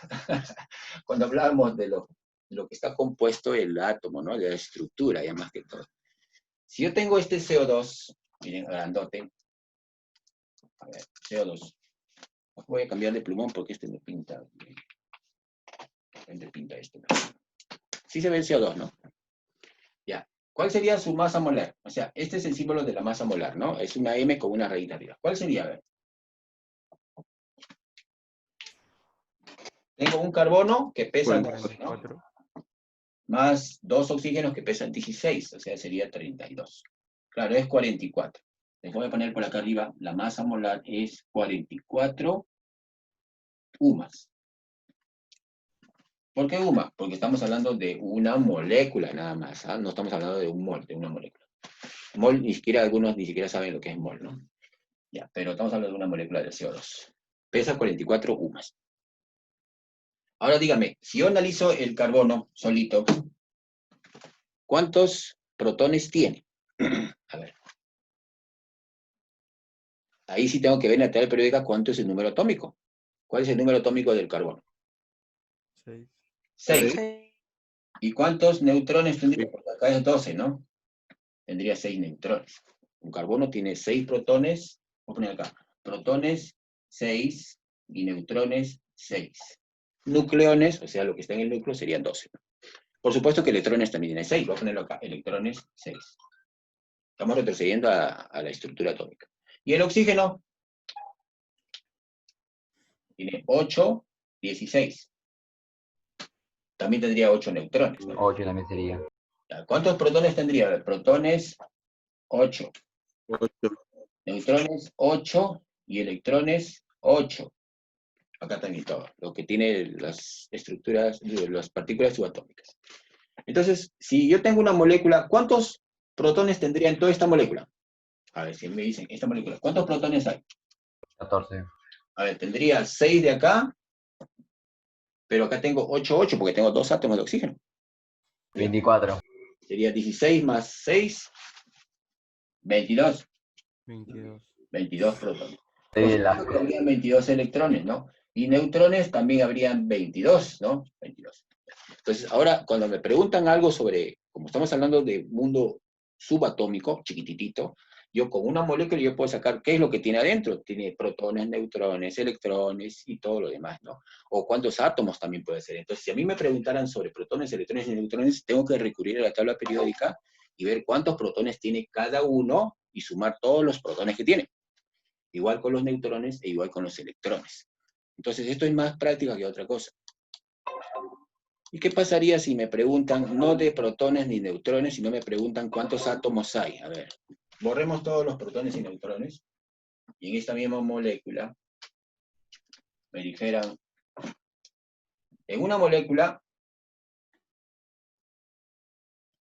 cuando hablábamos de lo que está compuesto el átomo, ¿no? De la estructura, ya más que todo. Si yo tengo este CO2, miren, grandote, a ver, CO2. Voy a cambiar de plumón porque este me pinta. Me pinta este. Sí se ve el CO2, ¿no? Ya. ¿Cuál sería su masa molar? O sea, este es el símbolo de la masa molar, ¿no? Es una M con una rayita arriba. ¿Cuál sería? A ver. Tengo un carbono que pesa 12, ¿no? 44. Más 2 oxígenos que pesan 16, o sea, sería 32. Claro, es 44. Les voy a poner por acá arriba, la masa molar es 44 UMAS. ¿Por qué UMA? Porque estamos hablando de una molécula nada más, ¿ah? No estamos hablando de un mol, de una molécula. Mol, ni siquiera algunos ni siquiera saben lo que es mol, ¿no? Ya, pero estamos hablando de una molécula de CO2. Pesa 44 UMAS. Ahora dígame, si yo analizo el carbono solito, ¿cuántos protones tiene? A ver. Ahí sí tengo que ver en la tabla periódica cuánto es el número atómico. ¿Cuál es el número atómico del carbono? 6. 6. ¿Y cuántos neutrones tendría? Porque acá es 12, ¿no? Tendría 6 neutrones. Un carbono tiene 6 protones, voy a poner acá, protones 6 y neutrones 6. Nucleones, o sea, lo que está en el núcleo serían 12. Por supuesto que electrones también tienen 6, voy a ponerlo acá, electrones 6. Estamos retrocediendo a la estructura atómica. Y el oxígeno tiene 8, 16. También tendría 8 neutrones, ¿no? 8 también sería. ¿Cuántos protones tendría? Protones, 8. 8. Neutrones, 8. Y electrones, 8. Acá también todo. Lo que tiene las estructuras, las partículas subatómicas. Entonces, si yo tengo una molécula, ¿cuántos protones tendría en toda esta molécula? A ver, si me dicen, esta molécula, ¿cuántos protones hay? 14. A ver, tendría 6 de acá, pero acá tengo 8, 8, porque tengo 2 átomos de oxígeno. 24. Sería 16 más 6, 22. 22. 22 protones. Sí, Por supuesto que habrían 22 electrones, ¿no? Y neutrones también habrían 22, ¿no? 22. Entonces, ahora, cuando me preguntan algo sobre, como estamos hablando de mundo subatómico, chiquititito, yo con una molécula yo puedo sacar qué es lo que tiene adentro. Tiene protones, neutrones, electrones y todo lo demás, ¿no? O cuántos átomos también puede ser. Entonces, si a mí me preguntaran sobre protones, electrones y neutrones, tengo que recurrir a la tabla periódica y ver cuántos protones tiene cada uno y sumar todos los protones que tiene. Igual con los neutrones e igual con los electrones. Entonces, esto es más práctica que otra cosa. ¿Y qué pasaría si me preguntan, no de protones ni neutrones, sino me preguntan cuántos átomos hay? A ver, borremos todos los protones y neutrones, y en esta misma molécula me dijeran, en una molécula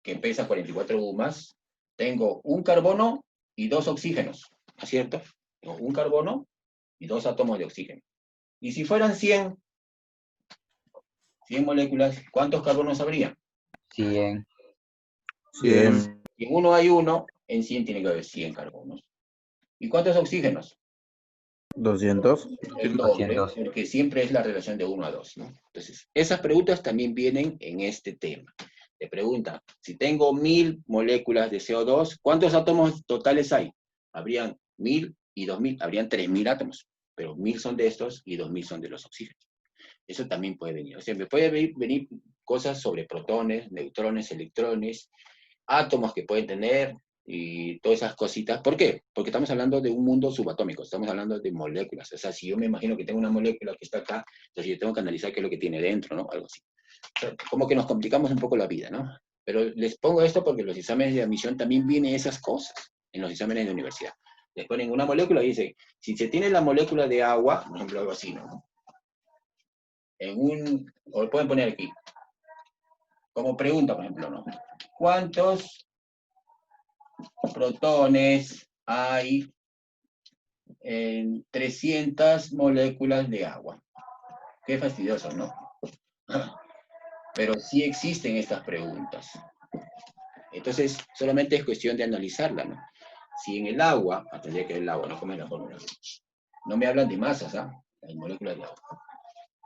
que pesa 44 UMAS, tengo un carbono y 2 oxígenos, ¿no es cierto? Tengo un carbono y 2 átomos de oxígeno. Y si fueran 100 moléculas, ¿cuántos carbonos habría? 100. 100. Si en uno hay 1, en 100 tiene que haber 100 carbonos. ¿Y cuántos oxígenos? 200. El doble, 200. porque siempre es la relación de 1 a 2, ¿no? Entonces, esas preguntas también vienen en este tema. Te pregunta, si tengo 1000 moléculas de CO2, ¿cuántos átomos totales hay? Habrían 1000 y 2000, habrían 3000 átomos, pero 1000 son de estos y 2000 son de los oxígenos. Eso también puede venir. O sea, me puede venir cosas sobre protones, neutrones, electrones, átomos que pueden tener, y todas esas cositas. ¿Por qué? Porque estamos hablando de un mundo subatómico, estamos hablando de moléculas. O sea, si yo me imagino que tengo una molécula que está acá, entonces yo tengo que analizar qué es lo que tiene dentro, ¿no? Algo así. O sea, como que nos complicamos un poco la vida, ¿no? Pero les pongo esto porque en los exámenes de admisión también vienen esas cosas, en los exámenes de universidad. Les ponen una molécula y dice, si se tiene la molécula de agua, por ejemplo, algo así, ¿no? O lo pueden poner aquí, como pregunta, por ejemplo, ¿no? ¿Cuántos protones hay en 300 moléculas de agua? Qué fastidioso, ¿no? Pero sí existen estas preguntas. Entonces, solamente es cuestión de analizarla, ¿no? Si en el agua, tendría que ver el agua, no como en la fórmula. No me hablan de masas, ¿ah? Hay moléculas de agua.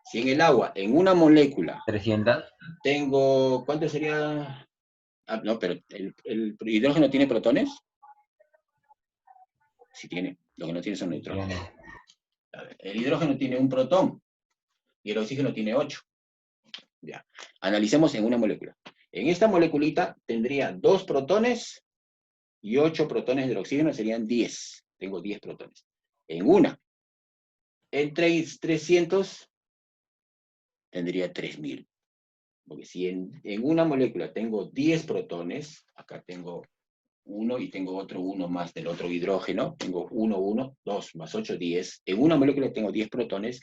Si en el agua, en una molécula, 300. tengo, ¿cuánto sería? Ah, no, pero ¿el hidrógeno tiene protones? Sí tiene. Lo que no tiene son neutrones. Tiene. A ver, el hidrógeno tiene un protón y el oxígeno tiene 8. Ya. Analicemos en una molécula. En esta moleculita tendría 2 protones y 8 protones del oxígeno, serían 10. Tengo 10 protones. En una. En 300 tendría 3000. Porque si en una molécula tengo 10 protones, acá tengo 1 y tengo otro 1 más del otro hidrógeno, tengo 1, 1, 2 más 8, 10. En una molécula tengo 10 protones,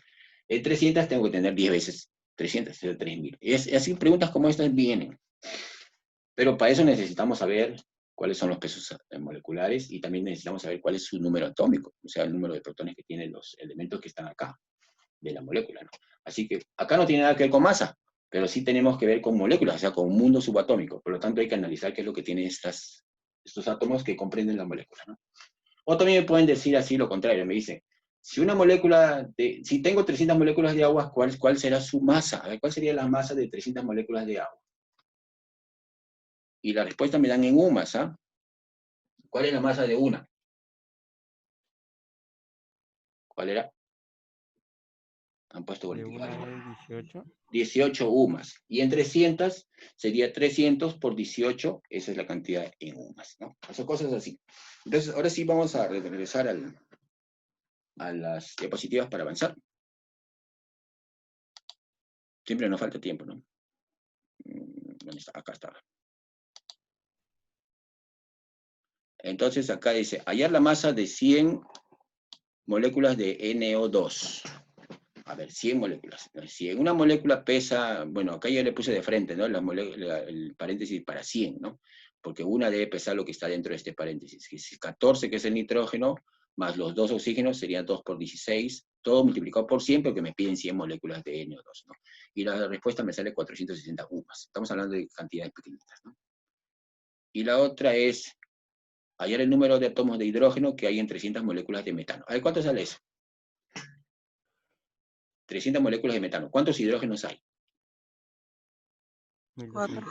en 300 tengo que tener 10 veces 300, es 3000. Así preguntas como estas vienen. Pero para eso necesitamos saber cuáles son los pesos moleculares y también necesitamos saber cuál es su número atómico, o sea, el número de protones que tienen los elementos que están acá de la molécula, ¿no? Así que acá no tiene nada que ver con masa, pero sí tenemos que ver con moléculas, o sea, con un mundo subatómico. Por lo tanto, hay que analizar qué es lo que tienen estos átomos que comprenden la molécula, ¿no? O también me pueden decir así lo contrario, me dicen, si tengo 300 moléculas de agua, ¿cuál será su masa? A ver, ¿cuál sería la masa de 300 moléculas de agua? Y la respuesta me dan en UMAS, ¿ah? ¿Cuál es la masa de una? ¿Cuál era? Han puesto De 40. una es 18. 18 UMAS. Y en 300 sería 300 por 18, esa es la cantidad en UMAS, ¿no? Son cosas así. Entonces, ahora sí vamos a regresar a las diapositivas para avanzar. Siempre nos falta tiempo, ¿no? ¿Dónde está? Acá está. Entonces, acá dice, hallar la masa de 100 moléculas de NO2. A ver, 100 moléculas. Si en una molécula pesa, bueno, acá ya le puse de frente, ¿no? El paréntesis para 100, ¿no? Porque una debe pesar lo que está dentro de este paréntesis. Si 14, que es el nitrógeno, más los 2 oxígenos, serían 2 por 16, todo multiplicado por 100, porque me piden 100 moléculas de NO2, ¿no? Y la respuesta me sale 460 UMAS. Estamos hablando de cantidades pequeñitas, ¿no? Y la otra es hallar el número de átomos de hidrógeno que hay en 300 moléculas de metano. A ver, ¿cuánto sale eso? 300 moléculas de metano. ¿Cuántos hidrógenos hay? 4.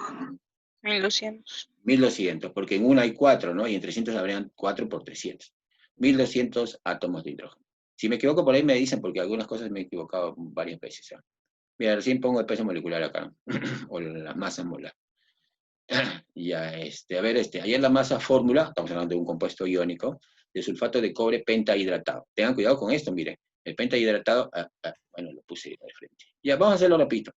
1200. 1200, porque en una hay 4, ¿no? Y en 300 habrían 4 por 300. 1200 átomos de hidrógeno. Si me equivoco por ahí me dicen, porque algunas cosas me he equivocado varias veces. ¿Ya? Mira, recién pongo el peso molecular acá, o la masa molar. Ya, a ver, ahí en la masa fórmula, estamos hablando de un compuesto iónico, de sulfato de cobre pentahidratado. Tengan cuidado con esto, miren. El pentahidratado, bueno, lo puse de frente. Ya, vamos a hacerlo rapidito.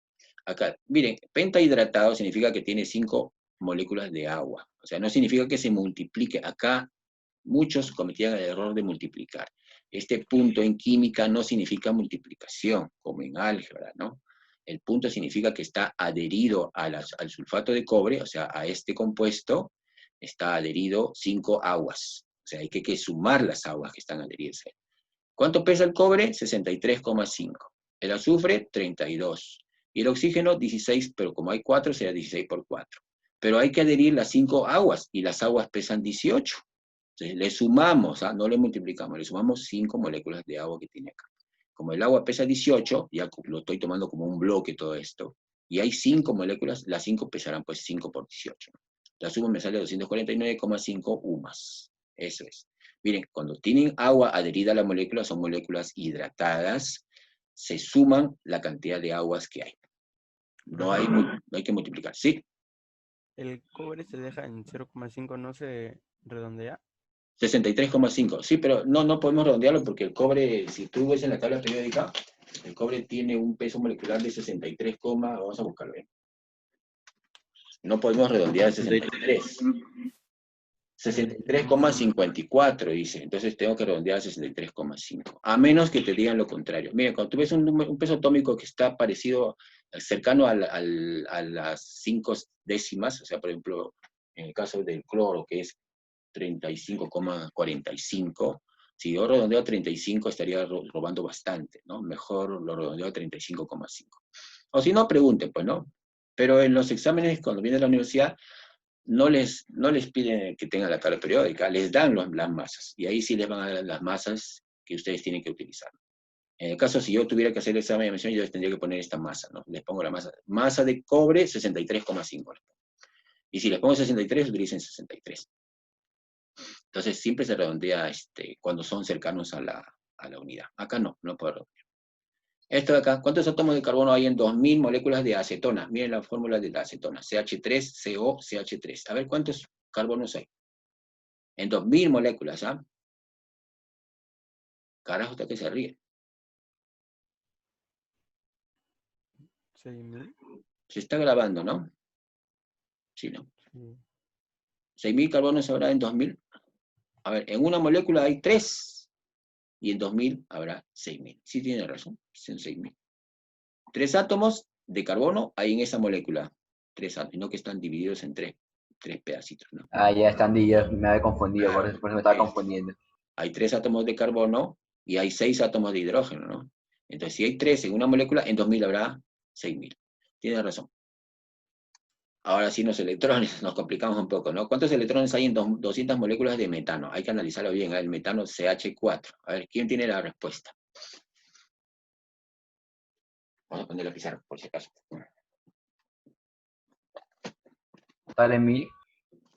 Acá, miren, pentahidratado significa que tiene 5 moléculas de agua. O sea, no significa que se multiplique. Acá muchos cometían el error de multiplicar. Este punto en química no significa multiplicación, como en álgebra, ¿no? El punto significa que está adherido al sulfato de cobre, o sea, a este compuesto, está adherido 5 aguas. O sea, hay que sumar las aguas que están adheridas. ¿Cuánto pesa el cobre? 63,5. El azufre, 32. Y el oxígeno, 16, pero como hay 4, será 16 por 4. Pero hay que adherir las 5 aguas, y las aguas pesan 18. Entonces, le sumamos, no le multiplicamos, le sumamos 5 moléculas de agua que tiene acá. Como el agua pesa 18, ya lo estoy tomando como un bloque todo esto, y hay 5 moléculas, las 5 pesarán pues 5 por 18. ¿No? La suma me sale 249,5 UMAS. Eso es. Miren, cuando tienen agua adherida a la molécula, son moléculas hidratadas, se suman la cantidad de aguas que hay. No hay que multiplicar, ¿sí? El cobre se deja en 0,5, no se redondea. 63,5. Sí, pero no podemos redondearlo porque el cobre, si tú ves en la tabla periódica, el cobre tiene un peso molecular de 63, vamos a buscarlo bien. No podemos redondear el 63. 63,54 dice, entonces tengo que redondear a 63,5. A menos que te digan lo contrario. Mira, cuando tú ves un peso atómico que está parecido, cercano a las 5 décimas, o sea, por ejemplo, en el caso del cloro, que es 35,45. Si yo redondeo a 35, estaría robando bastante, ¿no? Mejor lo redondeo a 35,5. O si no, pregunten, pues, ¿no? Pero en los exámenes, cuando viene a la universidad, no les piden que tengan la tabla periódica, les dan las masas. Y ahí sí les van a dar las masas que ustedes tienen que utilizar. En el caso, si yo tuviera que hacer el examen de admisión, yo les tendría que poner esta masa, ¿no? Les pongo la masa. Masa de cobre, 63,5. Y si les pongo 63, utilicen 63. Entonces siempre se redondea cuando son cercanos a la unidad. Acá no puedo redondear. Esto de acá, ¿cuántos átomos de carbono hay en 2000 moléculas de acetona? Miren la fórmula de la acetona, CH3, CO, CH3. A ver, ¿cuántos carbonos hay? En 2000 moléculas, ¿ah? Carajo, hasta que se ríe. 6.000. Se está grabando, ¿no? Sí, ¿no? Sí. 6.000 carbonos habrá en 2000. A ver, en una molécula hay 3. Y en 2000 habrá 6.000. Sí tiene razón, son 6.000. 3 átomos de carbono hay en esa molécula. 3 átomos, no que están divididos en 3 pedacitos, ¿no? Ah, ya están, ya me había confundido, por eso me estaba confundiendo. Hay 3 átomos de carbono y hay 6 átomos de hidrógeno, ¿no? Entonces, si hay 3 en una molécula, en 2000 habrá 6.000. Tienes razón. Ahora sí, los electrones, nos complicamos un poco, ¿no? ¿Cuántos electrones hay en 200 moléculas de metano? Hay que analizarlo bien, el metano CH4. A ver, ¿quién tiene la respuesta? Vamos a poner la pizarra, por si acaso. Sale 1000.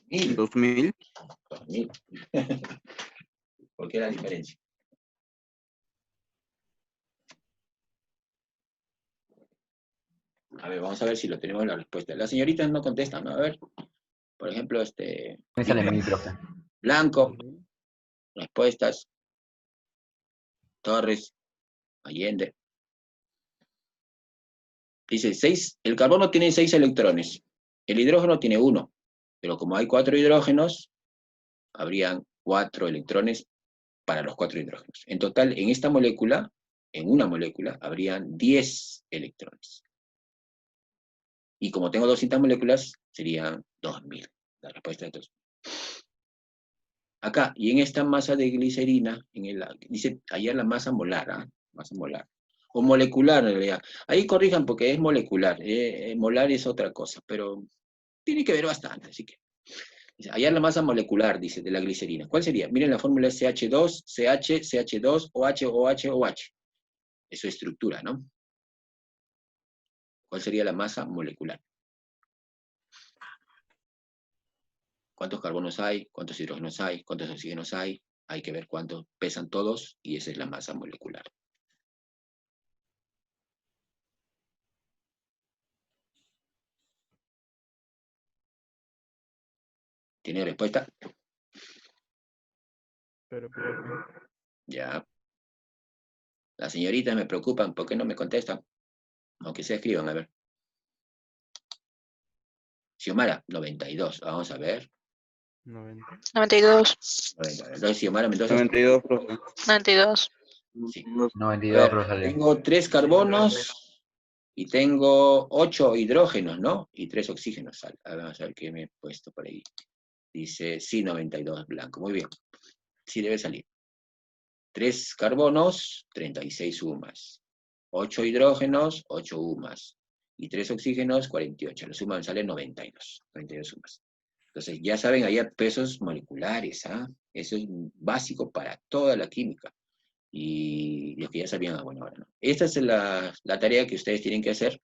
1000. 2000. 2000. ¿Por qué la diferencia? A ver, vamos a ver si lo tenemos la respuesta. Las señoritas no contestan, ¿no? A ver, por ejemplo, Me sale 1000, profe. Blanco, respuestas. Torres, Allende. Dice, 6, el carbono tiene 6 electrones. El hidrógeno tiene 1. Pero como hay 4 hidrógenos, habrían 4 electrones para los 4 hidrógenos. En total, en esta molécula, en una molécula, habrían 10 electrones. Y como tengo 200 moléculas, serían 2000. La respuesta es 2000. Acá, y en esta masa de glicerina, dice allá la masa molar, ¿ah? Masa molar. O molecular, en realidad. Ahí corrijan porque es molecular. Molar es otra cosa, pero tiene que ver bastante, así que. Dice, hallar la masa molecular, dice, de la glicerina. ¿Cuál sería? Miren la fórmula CH2, CH, CH2, OH, OH, OH. Es su estructura, ¿no? ¿Cuál sería la masa molecular? ¿Cuántos carbonos hay? ¿Cuántos hidrógenos hay? ¿Cuántos oxígenos hay? Hay que ver cuánto pesan todos y esa es la masa molecular. ¿Tiene respuesta? Pero, Ya. Las señoritas me preocupan, ¿por qué no me contestan? Aunque se escriban, a ver. Xiomara, 92. Vamos a ver. 90. 92. 92. Entonces, Xiomara Mendoza. 92, profe. 92. Sí. 92, A ver, profesor. tengo 3 carbonos y tengo 8 hidrógenos, ¿no? Y 3 oxígenos. Vamos a ver qué me he puesto por ahí. Dice, sí, 92 blanco. Muy bien. Sí debe salir. 3 carbonos, 36 UMAS. 8 hidrógenos, 8 UMAS. Y 3 oxígenos, 48. La suma me sale 92. 92 UMAS. Entonces, ya saben, hay pesos moleculares, ¿ah? Eso es básico para toda la química. Y los que ya sabían, bueno, ahora no. Esta es la tarea que ustedes tienen que hacer.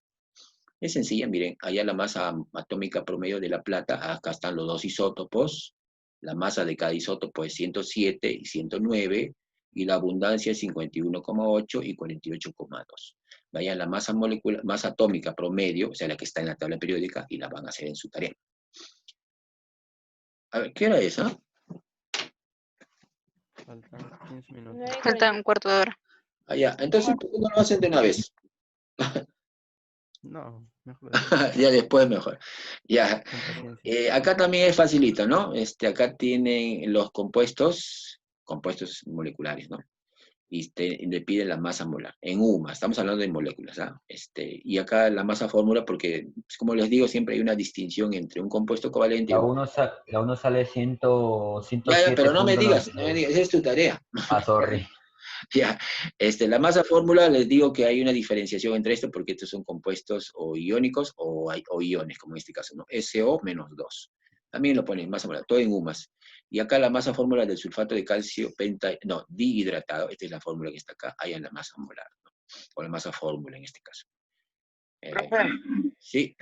Es sencilla, miren, allá la masa atómica promedio de la plata, acá están los dos isótopos. La masa de cada isótopo es 107 y 109, y la abundancia es 51,8 y 48,2. Vayan la masa molecular, masa atómica promedio, o sea, la que está en la tabla periódica, y la van a hacer en su tarea. A ver, ¿qué hora es, ah? Faltan 15 minutos. 9:40. Falta un cuarto de hora. Allá, entonces, ¿por qué no lo hacen de una vez? No, mejor Ya después mejor. Ya. con paciencia. Acá también es facilito, ¿no? Acá tienen los compuestos moleculares, ¿no? Y le piden la masa molar, en UMA, estamos hablando de moléculas, ¿ah? Y acá la masa fórmula, porque, como les digo, siempre hay una distinción entre un compuesto covalente y La un... 1 sale 100, Ya, pero 107, no me digas, esa es tu tarea. Ah, sorry. Ya, la masa fórmula, les digo que hay una diferenciación entre esto, porque estos son compuestos o iónicos o iones, como en este caso, ¿no? SO-2. También lo ponen masa molar, todo en UMAS. Y acá la masa fórmula del sulfato de calcio dihidratado, esta es la fórmula que está acá, hay en la masa molar, ¿no? O la masa fórmula en este caso. Profe, Sí,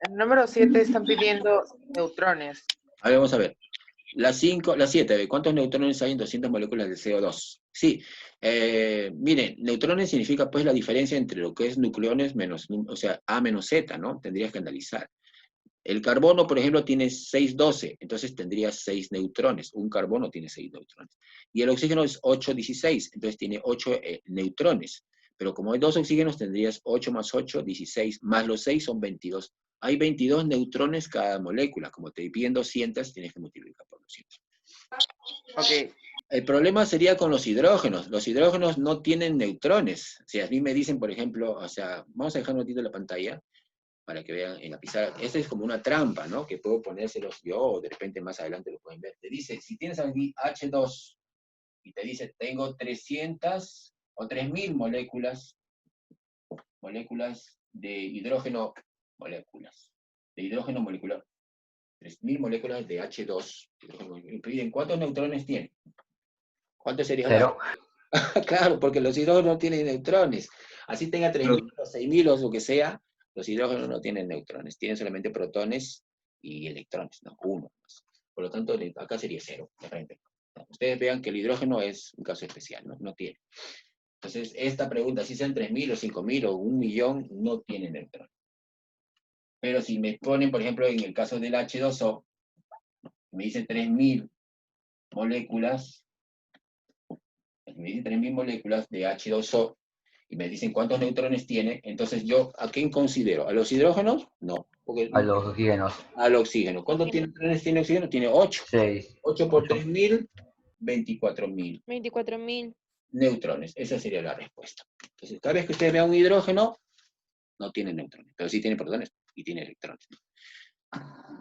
en el número 7 están pidiendo neutrones. a ver, vamos a ver. La 7, ¿cuántos neutrones hay en 200 moléculas de CO2? Sí, miren, neutrones significa pues la diferencia entre lo que es nucleones menos, o sea, A menos Z, ¿no? Tendrías que analizar. El carbono, por ejemplo, tiene 6,12, entonces tendría 6 neutrones. Un carbono tiene 6 neutrones. Y el oxígeno es 8,16, entonces tiene 8 neutrones. Pero como hay 2 oxígenos, tendrías 8 más 8, 16, más los 6 son 22. Hay 22 neutrones cada molécula. Como te piden 200, tienes que multiplicar por 200. Ok. El problema sería con los hidrógenos. Los hidrógenos no tienen neutrones. O sea, a mí me dicen, por ejemplo, o sea, vamos a dejar un ratito la pantalla para que vean en la pizarra. Esta es como una trampa, ¿no? Que puedo ponérselos yo, o de repente más adelante lo pueden ver. Te dice, si tienes aquí H2, y te dice, tengo 300 o 3000 moléculas de hidrógeno, de hidrógeno molecular. 3000 moléculas de H2. Y piden, ¿cuántos neutrones tiene? ¿Cuántos sería? 0. Claro, porque los hidrógenos no tienen neutrones. Así tenga 3000 o 6000 o lo que sea, los hidrógenos no tienen neutrones, tienen solamente protones y electrones, no, uno más. Por lo tanto, acá sería 0, de frente. Ustedes vean que el hidrógeno es un caso especial, no tiene. Entonces, esta pregunta, si sean 3000 o 5000 o 1.000.000, no tienen neutrones. Pero si me ponen, por ejemplo, en el caso del H2O, me dicen 3000 moléculas, me dicen 3000 moléculas de H2O, y me dicen cuántos neutrones tiene, entonces yo, ¿a quién considero? ¿A los hidrógenos? No. Porque A los oxígenos. al oxígeno. ¿Cuántos neutrones tiene oxígeno? Tiene 8. 6. 8 por 8. 3000, 24.000 24.000. neutrones. Esa sería la respuesta. Entonces, cada vez que ustedes vean un hidrógeno, no tiene neutrones, pero sí tiene protones y tiene electrones.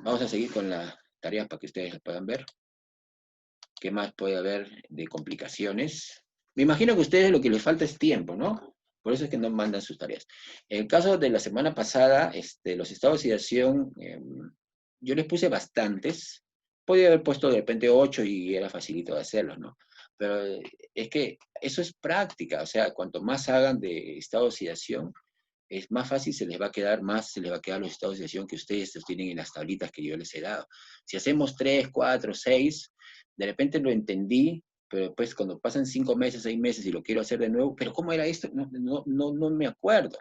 Vamos a seguir con las tareas para que ustedes las puedan ver. ¿Qué más puede haber de complicaciones? Me imagino que a ustedes lo que les falta es tiempo, ¿no? Por eso es que no mandan sus tareas. En el caso de la semana pasada, los estados de oxidación, yo les puse bastantes. Podía haber puesto de repente 8 y era facilito de hacerlos, ¿no? Pero es que eso es práctica, o sea, cuanto más hagan de estado de oxidación, es más fácil, se les va a quedar los estados de oxidación que ustedes los tienen en las tablitas que yo les he dado. Si hacemos 3, 4, 6, de repente lo entendí, pero después cuando pasan 5 meses, 6 meses y lo quiero hacer de nuevo, pero ¿cómo era esto? No me acuerdo.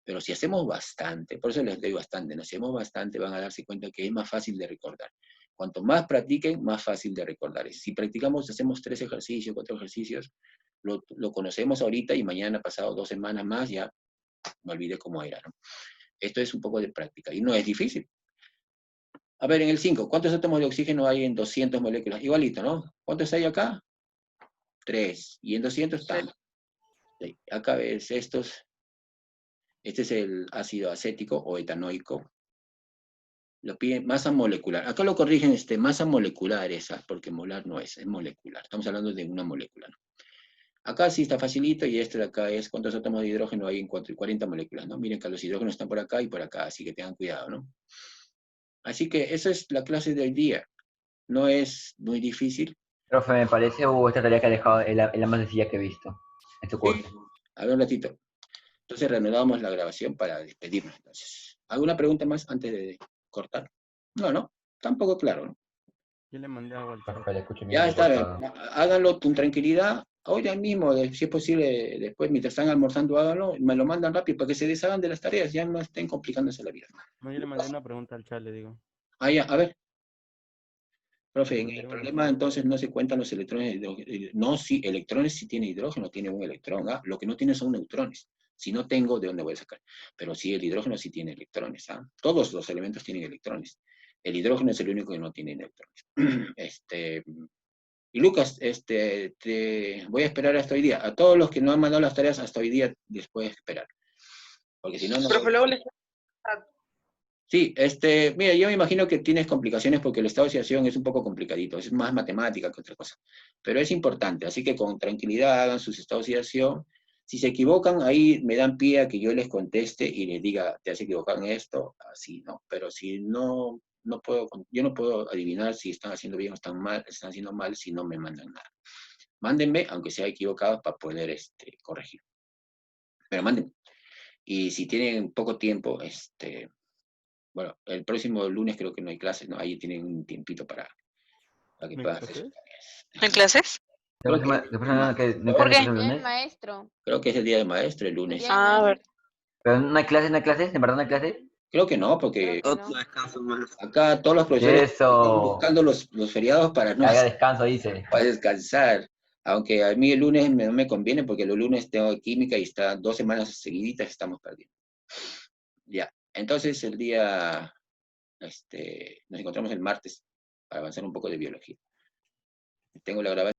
Pero si hacemos bastante, por eso les doy bastante, ¿no? Si hacemos bastante van a darse cuenta que es más fácil de recordar. Cuanto más practiquen, más fácil de recordar. Si practicamos, hacemos 3 ejercicios, 4 ejercicios, lo conocemos ahorita y mañana, pasado 2 semanas más, ya me olvidé cómo era, ¿no? Esto es un poco de práctica y no es difícil. A ver, en el 5, ¿cuántos átomos de oxígeno hay en 200 moléculas? Igualito, ¿no? ¿Cuántos hay acá? 3. Y en 200 están. Sí. Acá ves estos. Este es el ácido acético o etanoico. Lo piden masa molecular. Acá lo corrigen, masa molecular esa, porque molar no es molecular. Estamos hablando de una molécula, ¿no? Acá sí está facilito, y este de acá es cuántos átomos de hidrógeno hay en 40 moléculas, ¿no? Miren que los hidrógenos están por acá y por acá, así que tengan cuidado, ¿no? Así que esa es la clase de hoy día. No es muy difícil. Profe, me parece, esta tarea que ha dejado es la más sencilla que he visto en tu curso. A ver un ratito. Entonces reanudamos la grabación para despedirnos. Entonces, ¿alguna pregunta más antes de cortar? No, tampoco claro, ¿no? Yo le mandé algo al chat. Profe, le escucho bien Ya está, cortado. háganlo con tranquilidad, hoy mismo, si es posible, después mientras están almorzando, háganlo, me lo mandan rápido para que se deshagan de las tareas, ya no estén complicándose la vida. No, yo le mandé una pregunta al chat, le digo. Ah, ya, a ver. Profe, Le en mandé el una problema foto. entonces no se cuentan los electrones de hidrógeno. No, sí, electrones sí tiene hidrógeno, tiene un electrón. ¿Ah? Lo que no tiene son neutrones. Si no tengo, ¿de dónde voy a sacar? Pero sí, el hidrógeno sí tiene electrones. ¿Ah? Todos los elementos tienen electrones. El hidrógeno es el único que no tiene electrones. Y Lucas, te voy a esperar hasta hoy día. A todos los que no han mandado las tareas hasta hoy día, les puedes esperar. Porque si no, no... Profe, luego les... Sí, mira, yo me imagino que tienes complicaciones porque el estado de oxidación es un poco complicadito, es más matemática que otra cosa, pero es importante, así que con tranquilidad hagan sus estados de oxidación. Si se equivocan, ahí me dan pie a que yo les conteste y les diga, te has equivocado en esto, así, ¿no? Pero si no, yo no puedo adivinar si están haciendo bien o están haciendo mal si no me mandan nada. Mándenme, aunque sea equivocado, para poder corregir. Pero mándenme. Y si tienen poco tiempo, bueno, el próximo lunes creo que no hay clases, ¿no? Ahí tienen un tiempito para que ¿Me puedan hacer sus clases? tareas. ¿En clases? Creo que, No hay ¿Por qué? clases el Día del lunes. maestro. creo que es el día del maestro, el El lunes. día del Ah, a ver. maestro. Pero no hay clases, ¿en verdad no hay clases? Creo que no, porque Creo que no. descanso más. acá todos los profesores están Eso, buscando los feriados para no haga descanso, dice. para descansar. Aunque a mí el lunes no me conviene porque los lunes tengo química y está 2 semanas seguiditas estamos perdiendo. Ya, entonces el día, nos encontramos el martes para avanzar un poco de biología. Tengo la grabación.